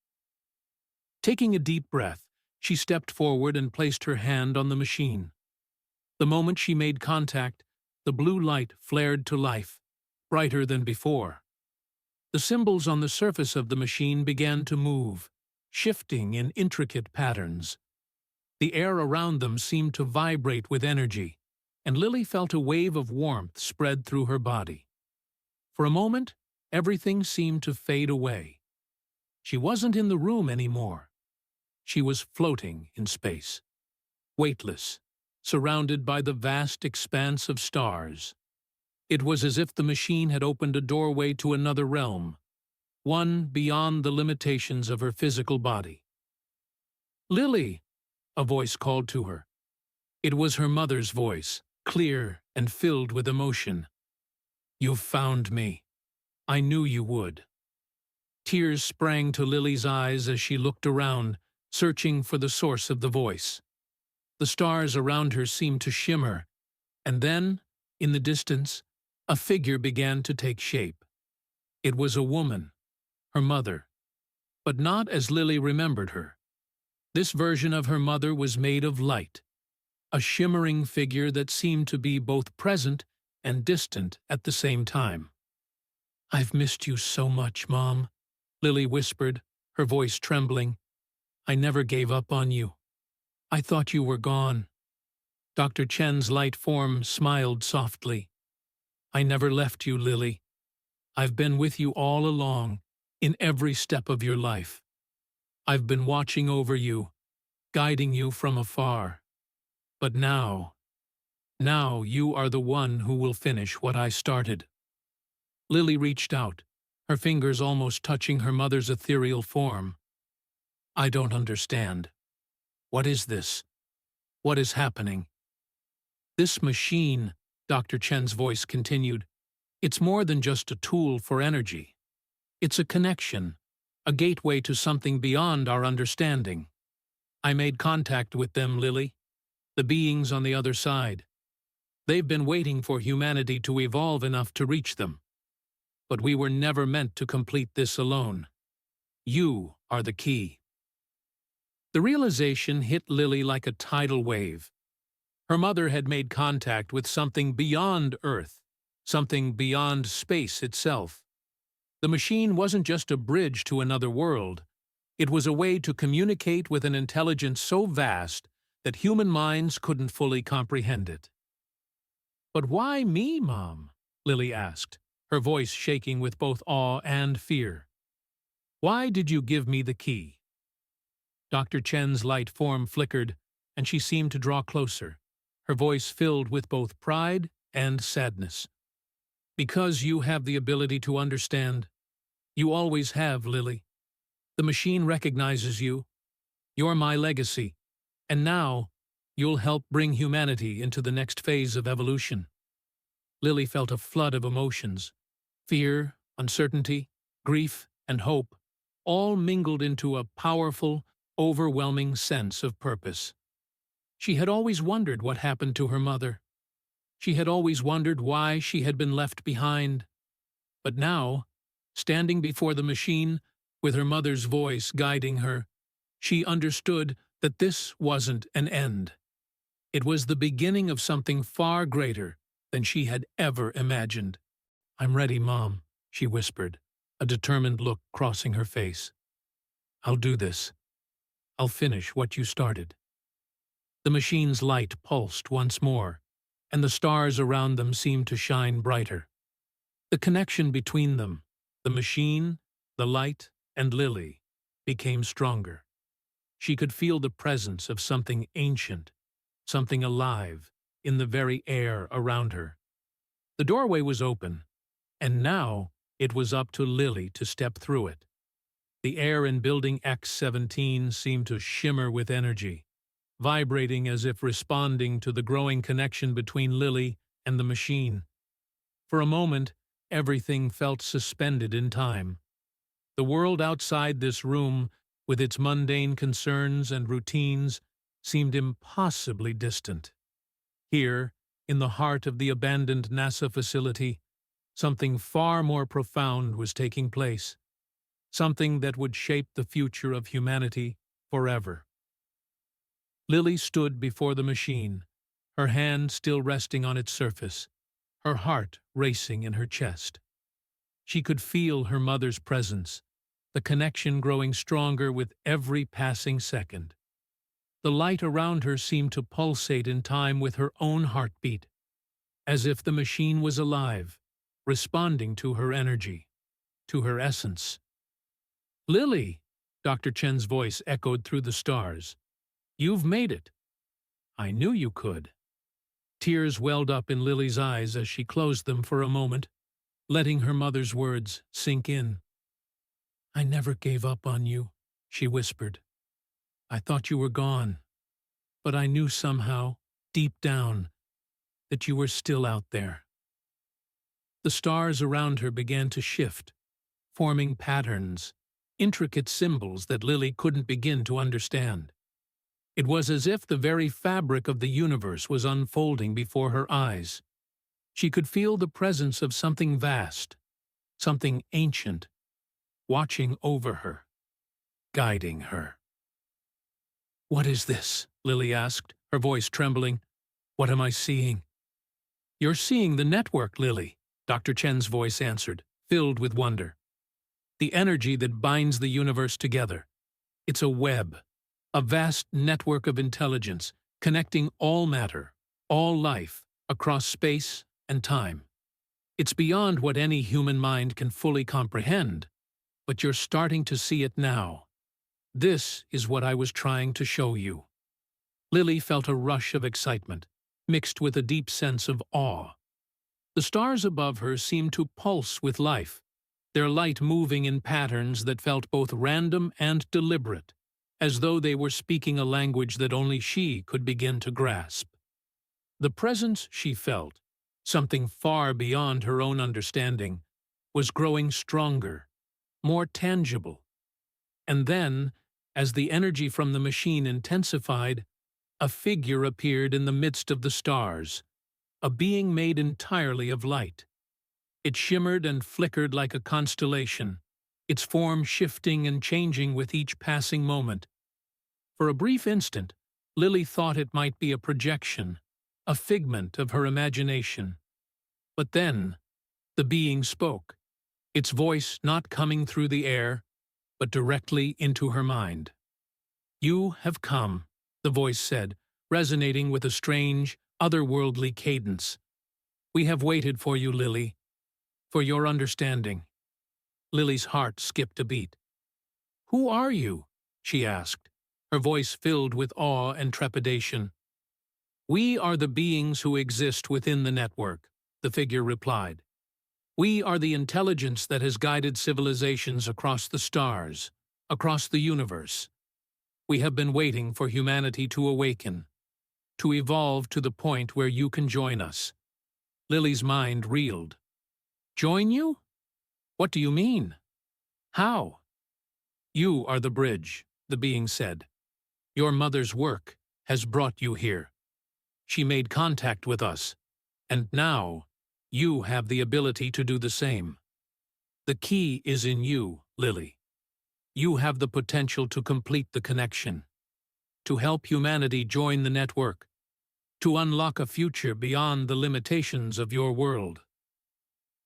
A: Taking a deep breath, she stepped forward and placed her hand on the machine. The moment she made contact, the blue light flared to life, brighter than before. The symbols on the surface of the machine began to move, shifting in intricate patterns. The air around them seemed to vibrate with energy, and Lily felt a wave of warmth spread through her body. For a moment, everything seemed to fade away. She wasn't in the room anymore. She was floating in space, weightless, surrounded by the vast expanse of stars. It was as if the machine had opened a doorway to another realm, one beyond the limitations of her physical body. "Lily!" a voice called to her. It was her mother's voice, clear and filled with emotion. "You've found me. I knew you would." Tears sprang to Lily's eyes as she looked around, searching for the source of the voice. The stars around her seemed to shimmer, and then, in the distance, a figure began to take shape. It was a woman, her mother, but not as Lily remembered her. This version of her mother was made of light, a shimmering figure that seemed to be both present and distant at the same time. "I've missed you so much, Mom," Lily whispered, her voice trembling. "I never gave up on you. I thought you were gone." Dr. Chen's light form smiled softly. "I never left you, Lily. I've been with you all along, in every step of your life. I've been watching over you, guiding you from afar. But now you are the one who will finish what I started." Lily reached out, her fingers almost touching her mother's ethereal form. "I don't understand. What is this? What is happening?" "This machine," Dr. Chen's voice continued, "it's more than just a tool for energy. It's a connection, a gateway to something beyond our understanding. I made contact with them, Lily, the beings on the other side. They've been waiting for humanity to evolve enough to reach them. But we were never meant to complete this alone. You are the key." The realization hit Lily like a tidal wave. Her mother had made contact with something beyond Earth, something beyond space itself. The machine wasn't just a bridge to another world. It was a way to communicate with an intelligence so vast that human minds couldn't fully comprehend it. "But why me, Mom?" Lily asked, her voice shaking with both awe and fear. "Why did you give me the key?" Dr. Chen's light form flickered, and she seemed to draw closer, her voice filled with both pride and sadness. "Because you have the ability to understand. You always have, Lily. The machine recognizes you. You're my legacy, and now you'll help bring humanity into the next phase of evolution." Lily felt a flood of emotions. Fear, uncertainty, grief, and hope, all mingled into a powerful, overwhelming sense of purpose. She had always wondered what happened to her mother. She had always wondered why she had been left behind. But now, standing before the machine, with her mother's voice guiding her, she understood that this wasn't an end. It was the beginning of something far greater than she had ever imagined. "I'm ready, Mom," she whispered, a determined look crossing her face. "I'll do this. I'll finish what you started." The machine's light pulsed once more, and the stars around them seemed to shine brighter. The connection between them, the machine, the light, and Lily, became stronger. She could feel the presence of something ancient, something alive, in the very air around her. The doorway was open, and now it was up to Lily to step through it. The air in Building X-17 seemed to shimmer with energy, vibrating as if responding to the growing connection between Lily and the machine. For a moment, everything felt suspended in time. The world outside this room, with its mundane concerns and routines, seemed impossibly distant. Here, in the heart of the abandoned NASA facility, something far more profound was taking place, something that would shape the future of humanity forever. Lily stood before the machine, her hand still resting on its surface, her heart racing in her chest. She could feel her mother's presence, the connection growing stronger with every passing second. The light around her seemed to pulsate in time with her own heartbeat, as if the machine was alive, responding to her energy, to her essence. "Lily," Dr. Chen's voice echoed through the stars. "You've made it. I knew you could." Tears welled up in Lily's eyes as she closed them for a moment, letting her mother's words sink in. "I never gave up on you," she whispered. "I thought you were gone, but I knew somehow, deep down, that you were still out there." The stars around her began to shift, forming patterns, intricate symbols that Lily couldn't begin to understand. It was as if the very fabric of the universe was unfolding before her eyes. She could feel the presence of something vast, something ancient, watching over her, guiding her. "What is this?" Lily asked, her voice trembling. "What am I seeing?" "You're seeing the network, Lily," Dr. Chen's voice answered, filled with wonder. "The energy that binds the universe together. It's a web, a vast network of intelligence, connecting all matter, all life, across space and time. It's beyond what any human mind can fully comprehend, but you're starting to see it now. This is what I was trying to show you." Lily felt a rush of excitement, mixed with a deep sense of awe. The stars above her seemed to pulse with life, their light moving in patterns that felt both random and deliberate, as though they were speaking a language that only she could begin to grasp. The presence she felt, something far beyond her own understanding, was growing stronger, more tangible. And then, as the energy from the machine intensified, a figure appeared in the midst of the stars, a being made entirely of light. It shimmered and flickered like a constellation, its form shifting and changing with each passing moment. For a brief instant, Lily thought it might be a projection, a figment of her imagination. But then, the being spoke, its voice not coming through the air, but directly into her mind. "You have come," the voice said, resonating with a strange, otherworldly cadence. "We have waited for you, Lily, for your understanding." Lily's heart skipped a beat. "Who are you?" she asked, her voice filled with awe and trepidation. "We are the beings who exist within the network," the figure replied. "We are the intelligence that has guided civilizations across the stars, across the universe. We have been waiting for humanity to awaken, to evolve to the point where you can join us." Lily's mind reeled. "Join you? What do you mean? How?" "You are the bridge," the being said. "Your mother's work has brought you here. She made contact with us, and now you have the ability to do the same. The key is in you, Lily. You have the potential to complete the connection, to help humanity join the network, to unlock a future beyond the limitations of your world."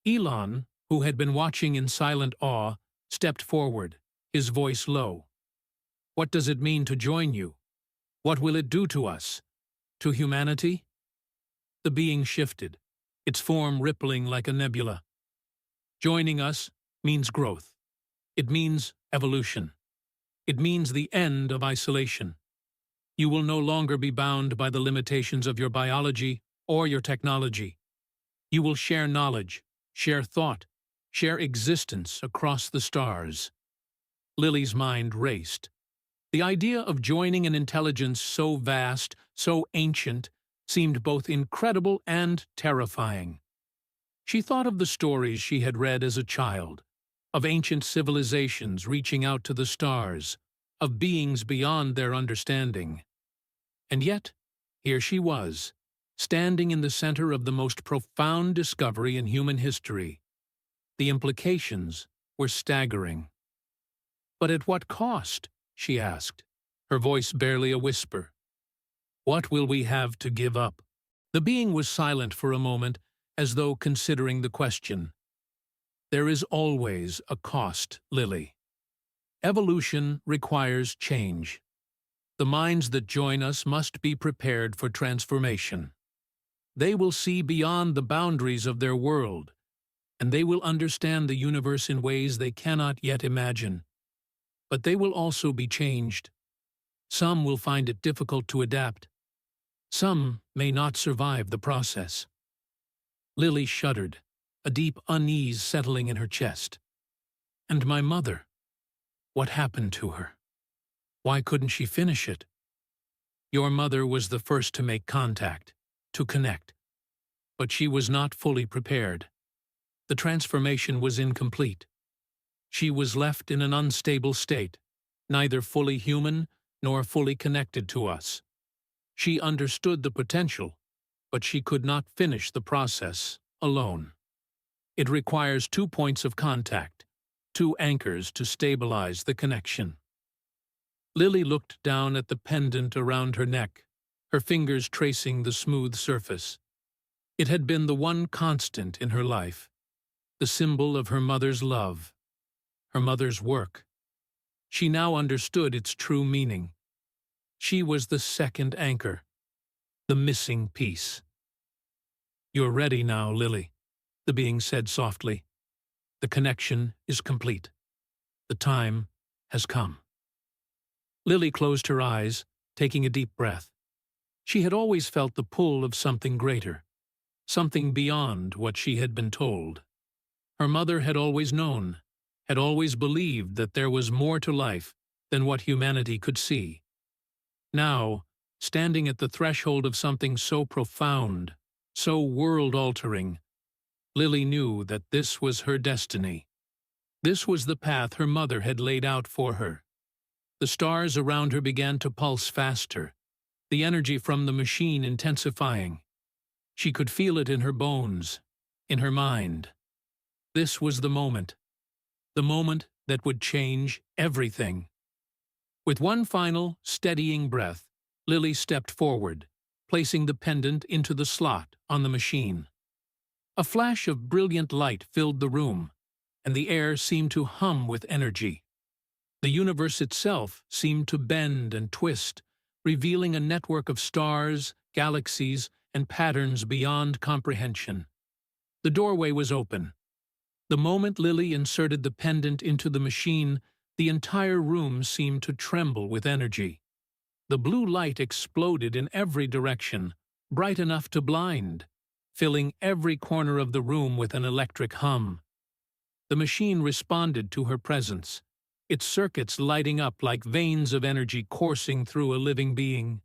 A: Elon, who had been watching in silent awe, stepped forward, his voice low. "What does it mean to join you? What will it do to us? To humanity?" The being shifted, its form rippling like a nebula. "Joining us means growth. It means evolution. It means the end of isolation. You will no longer be bound by the limitations of your biology or your technology. You will share knowledge, share thought, share existence across the stars." Lily's mind raced. The idea of joining an intelligence so vast, so ancient, seemed both incredible and terrifying. She thought of the stories she had read as a child, of ancient civilizations reaching out to the stars, of beings beyond their understanding. And yet, here she was, standing in the center of the most profound discovery in human history. The implications were staggering. "But at what cost?" she asked, her voice barely a whisper. "What will we have to give up?" The being was silent for a moment, as though considering the question. "There is always a cost, Lily. Evolution requires change. The minds that join us must be prepared for transformation. They will see beyond the boundaries of their world, and they will understand the universe in ways they cannot yet imagine. But they will also be changed. Some will find it difficult to adapt. Some may not survive the process." Lily shuddered, a deep unease settling in her chest. "And my mother? What happened to her? Why couldn't she finish it?" "Your mother was the first to make contact, to connect. But she was not fully prepared. The transformation was incomplete. She was left in an unstable state, neither fully human nor fully connected to us. She understood the potential, but she could not finish the process alone. It requires 2 points of contact, 2 anchors to stabilize the connection." Lily looked down at the pendant around her neck, her fingers tracing the smooth surface. It had been the one constant in her life, the symbol of her mother's love, her mother's work. She now understood its true meaning. She was the second anchor, the missing piece. "You're ready now, Lily," the being said softly. "The connection is complete. The time has come." Lily closed her eyes, taking a deep breath. She had always felt the pull of something greater, something beyond what she had been told. Her mother had always known, had always believed that there was more to life than what humanity could see. Now, standing at the threshold of something so profound, so world-altering, Lily knew that this was her destiny. This was the path her mother had laid out for her. The stars around her began to pulse faster, the energy from the machine intensifying. She could feel it in her bones, in her mind. This was the moment that would change everything. With one final, steadying breath, Lily stepped forward, placing the pendant into the slot on the machine. A flash of brilliant light filled the room, and the air seemed to hum with energy. The universe itself seemed to bend and twist, revealing a network of stars, galaxies, and patterns beyond comprehension. The doorway was open. The moment Lily inserted the pendant into the machine, the entire room seemed to tremble with energy. The blue light exploded in every direction, bright enough to blind, filling every corner of the room with an electric hum. The machine responded to her presence, its circuits lighting up like veins of energy coursing through a living being.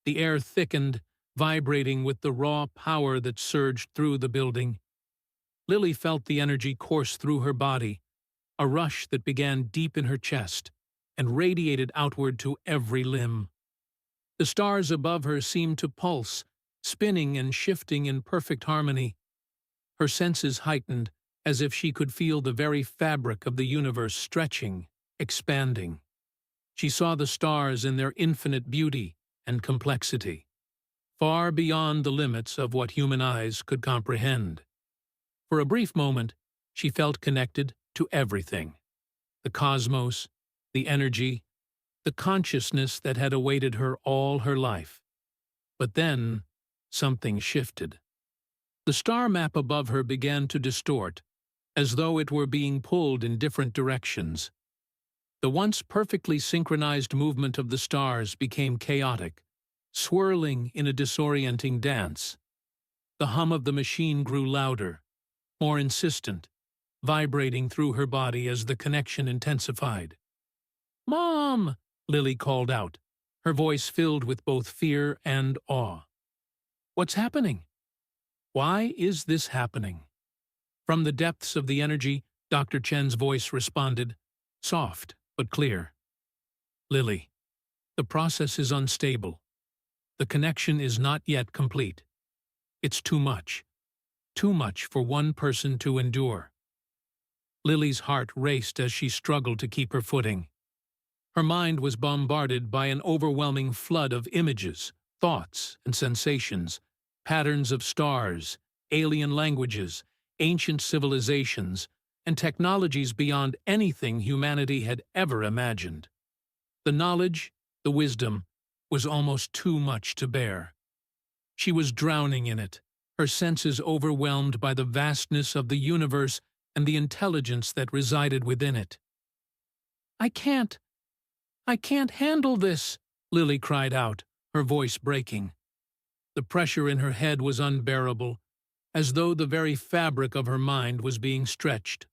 A: The air thickened, vibrating with the raw power that surged through the building. Lily felt the energy course through her body, a rush that began deep in her chest and radiated outward to every limb. The stars above her seemed to pulse, spinning and shifting in perfect harmony. Her senses heightened, as if she could feel the very fabric of the universe stretching, expanding. She saw the stars in their infinite beauty and complexity, far beyond the limits of what human eyes could comprehend. For a brief moment, she felt connected to everything: the cosmos, the energy, the consciousness that had awaited her all her life. But then, something shifted. The star map above her began to distort, as though it were being pulled in different directions. The once perfectly synchronized movement of the stars became chaotic, swirling in a disorienting dance. The hum of the machine grew louder, more insistent, vibrating through her body as the connection intensified. "Mom!" Lily called out, her voice filled with both fear and awe. "What's happening? Why is this happening?" From the depths of the energy, Dr. Chen's voice responded, soft but clear. "Lily, the process is unstable. The connection is not yet complete. It's too much for one person to endure. Lily's heart raced as she struggled to keep her footing. Her mind was bombarded by an overwhelming flood of images, thoughts, and sensations, patterns of stars, alien languages, ancient civilizations, and technologies beyond anything humanity had ever imagined. The knowledge, the wisdom, was almost too much to bear. She was drowning in it, her senses overwhelmed by the vastness of the universe and the intelligence that resided within it. I can't handle this," Lily cried out, her voice breaking. The pressure in her head was unbearable, as though the very fabric of her mind was being stretched,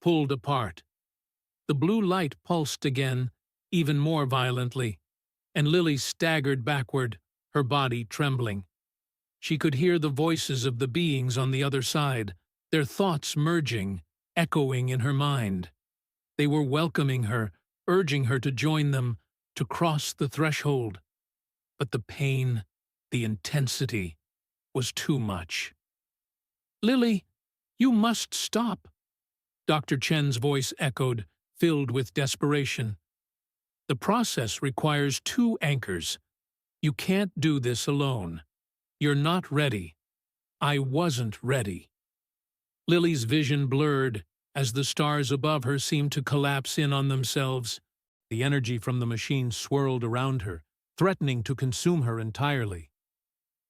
A: pulled apart. The blue light pulsed again, even more violently, and Lily staggered backward, her body trembling. She could hear the voices of the beings on the other side, their thoughts merging, echoing in her mind. They were welcoming her, urging her to join them, to cross the threshold. But the pain, the intensity, was too much. "Lily, you must stop," Dr. Chen's voice echoed, filled with desperation. "The process requires two anchors. You can't do this alone. You're not ready. I wasn't ready." Lily's vision blurred as the stars above her seemed to collapse in on themselves. The energy from the machine swirled around her, threatening to consume her entirely.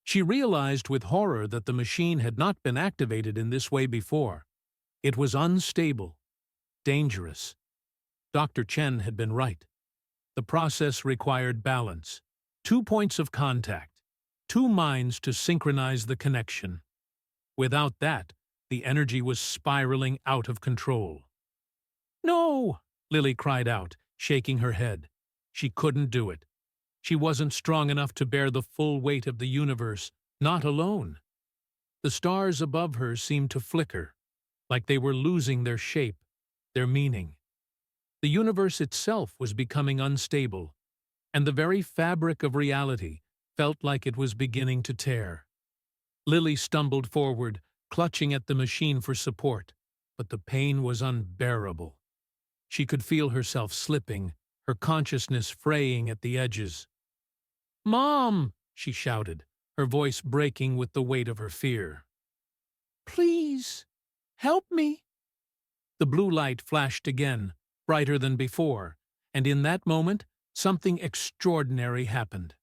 A: She realized with horror that the machine had not been activated in this way before. It was unstable, dangerous. Dr. Chen had been right. The process required balance, 2 points of contact, 2 minds to synchronize the connection. Without that, the energy was spiraling out of control. "No!" Lily cried out, shaking her head. She couldn't do it. She wasn't strong enough to bear the full weight of the universe, not alone. The stars above her seemed to flicker, like they were losing their shape, their meaning. The universe itself was becoming unstable, and the very fabric of reality felt like it was beginning to tear. Lily stumbled forward, clutching at the machine for support, but the pain was unbearable. She could feel herself slipping, her consciousness fraying at the edges. "Mom!" she shouted, her voice breaking with the weight of her fear. "Please, help me!" The blue light flashed again, brighter than before, and in that moment, something extraordinary happened.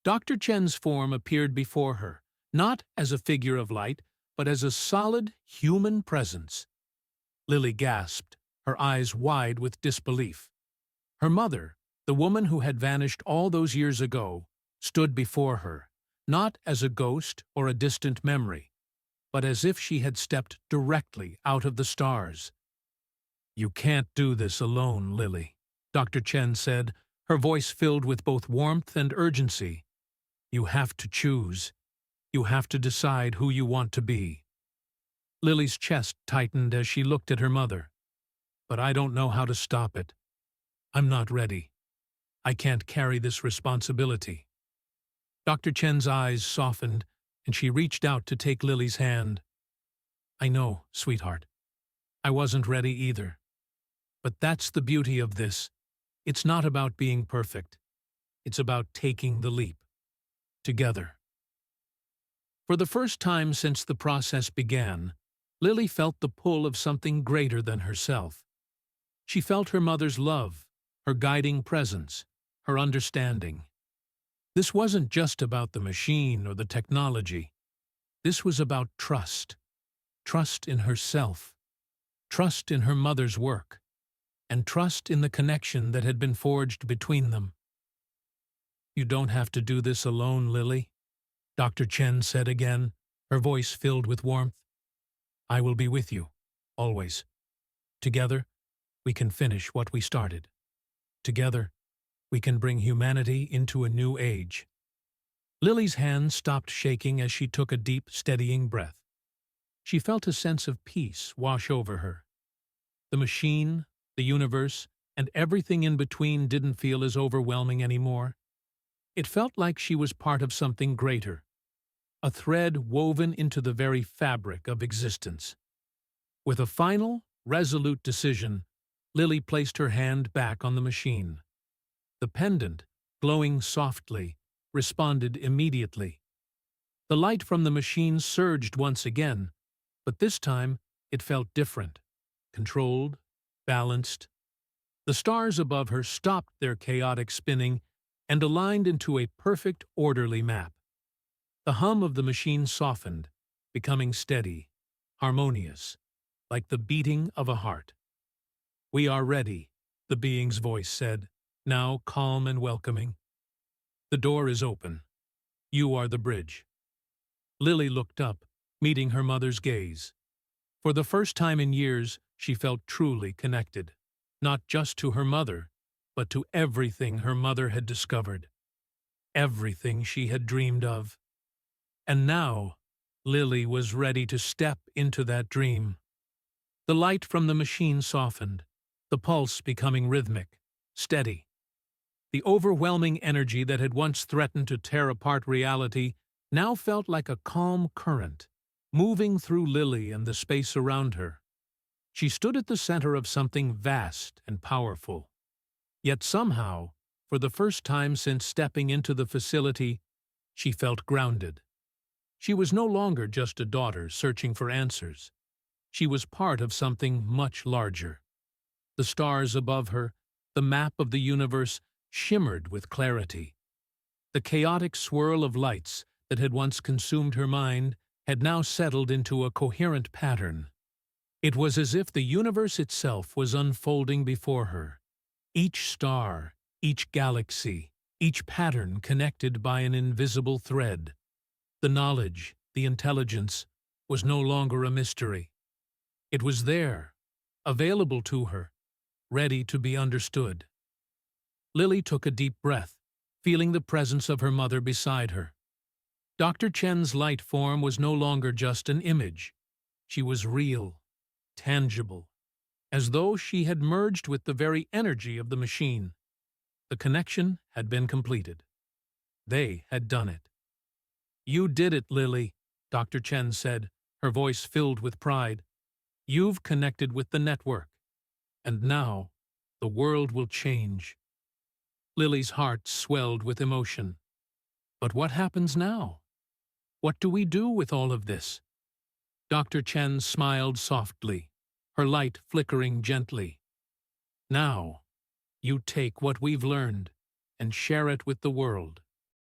A: Dr. Chen's form appeared before her, not as a figure of light, but as a solid human presence. Lily gasped, her eyes wide with disbelief. Her mother, the woman who had vanished all those years ago, stood before her, not as a ghost or a distant memory, but as if she had stepped directly out of the stars. "You can't do this alone, Lily," Dr. Chen said, her voice filled with both warmth and urgency. "You have to choose. You have to decide who you want to be." Lily's chest tightened as she looked at her mother. "But I don't know how to stop it. I'm not ready. I can't carry this responsibility." Dr. Chen's eyes softened, and she reached out to take Lily's hand. "I know, sweetheart. I wasn't ready either. But that's the beauty of this. It's not about being perfect. It's about taking the leap. Together." For the first time since the process began, Lily felt the pull of something greater than herself. She felt her mother's love, her guiding presence, her understanding. This wasn't just about the machine or the technology. This was about trust. Trust in herself. Trust in her mother's work. And trust in the connection that had been forged between them. "You don't have to do this alone, Lily," Dr. Chen said again, her voice filled with warmth. "I will be with you, always. Together, we can finish what we started. Together, we can bring humanity into a new age." Lily's hand stopped shaking as she took a deep, steadying breath. She felt a sense of peace wash over her. The machine, the universe, and everything in between didn't feel as overwhelming anymore. It felt like she was part of something greater, a thread woven into the very fabric of existence. With a final, resolute decision, Lily placed her hand back on the machine. The pendant, glowing softly, responded immediately. The light from the machine surged once again, but this time it felt different, controlled, balanced. The stars above her stopped their chaotic spinning and aligned into a perfect, orderly map. The hum of the machine softened, becoming steady, harmonious, like the beating of a heart. "We are ready," the being's voice said, now calm and welcoming. "The door is open. You are the bridge." Lily looked up, meeting her mother's gaze. For the first time in years, she felt truly connected, not just to her mother, but to everything her mother had discovered, everything she had dreamed of. And now, Lily was ready to step into that dream. The light from the machine softened, the pulse becoming rhythmic, steady. The overwhelming energy that had once threatened to tear apart reality now felt like a calm current, moving through Lily and the space around her. She stood at the center of something vast and powerful. Yet somehow, for the first time since stepping into the facility, she felt grounded. She was no longer just a daughter searching for answers. She was part of something much larger. The stars above her, the map of the universe, shimmered with clarity. The chaotic swirl of lights that had once consumed her mind had now settled into a coherent pattern. It was as if the universe itself was unfolding before her. Each star, each galaxy, each pattern connected by an invisible thread. The knowledge, the intelligence, was no longer a mystery. It was there, available to her, ready to be understood. Lily took a deep breath, feeling the presence of her mother beside her. Dr. Chen's light form was no longer just an image. She was real, tangible, as though she had merged with the very energy of the machine. The connection had been completed. They had done it. "You did it, Lily," Dr. Chen said, her voice filled with pride. "You've connected with the network. And now, the world will change." Lily's heart swelled with emotion. But what happens now? What do we do with all of this? Dr. Chen smiled softly, her light flickering gently. "Now, you take what we've learned and share it with the world.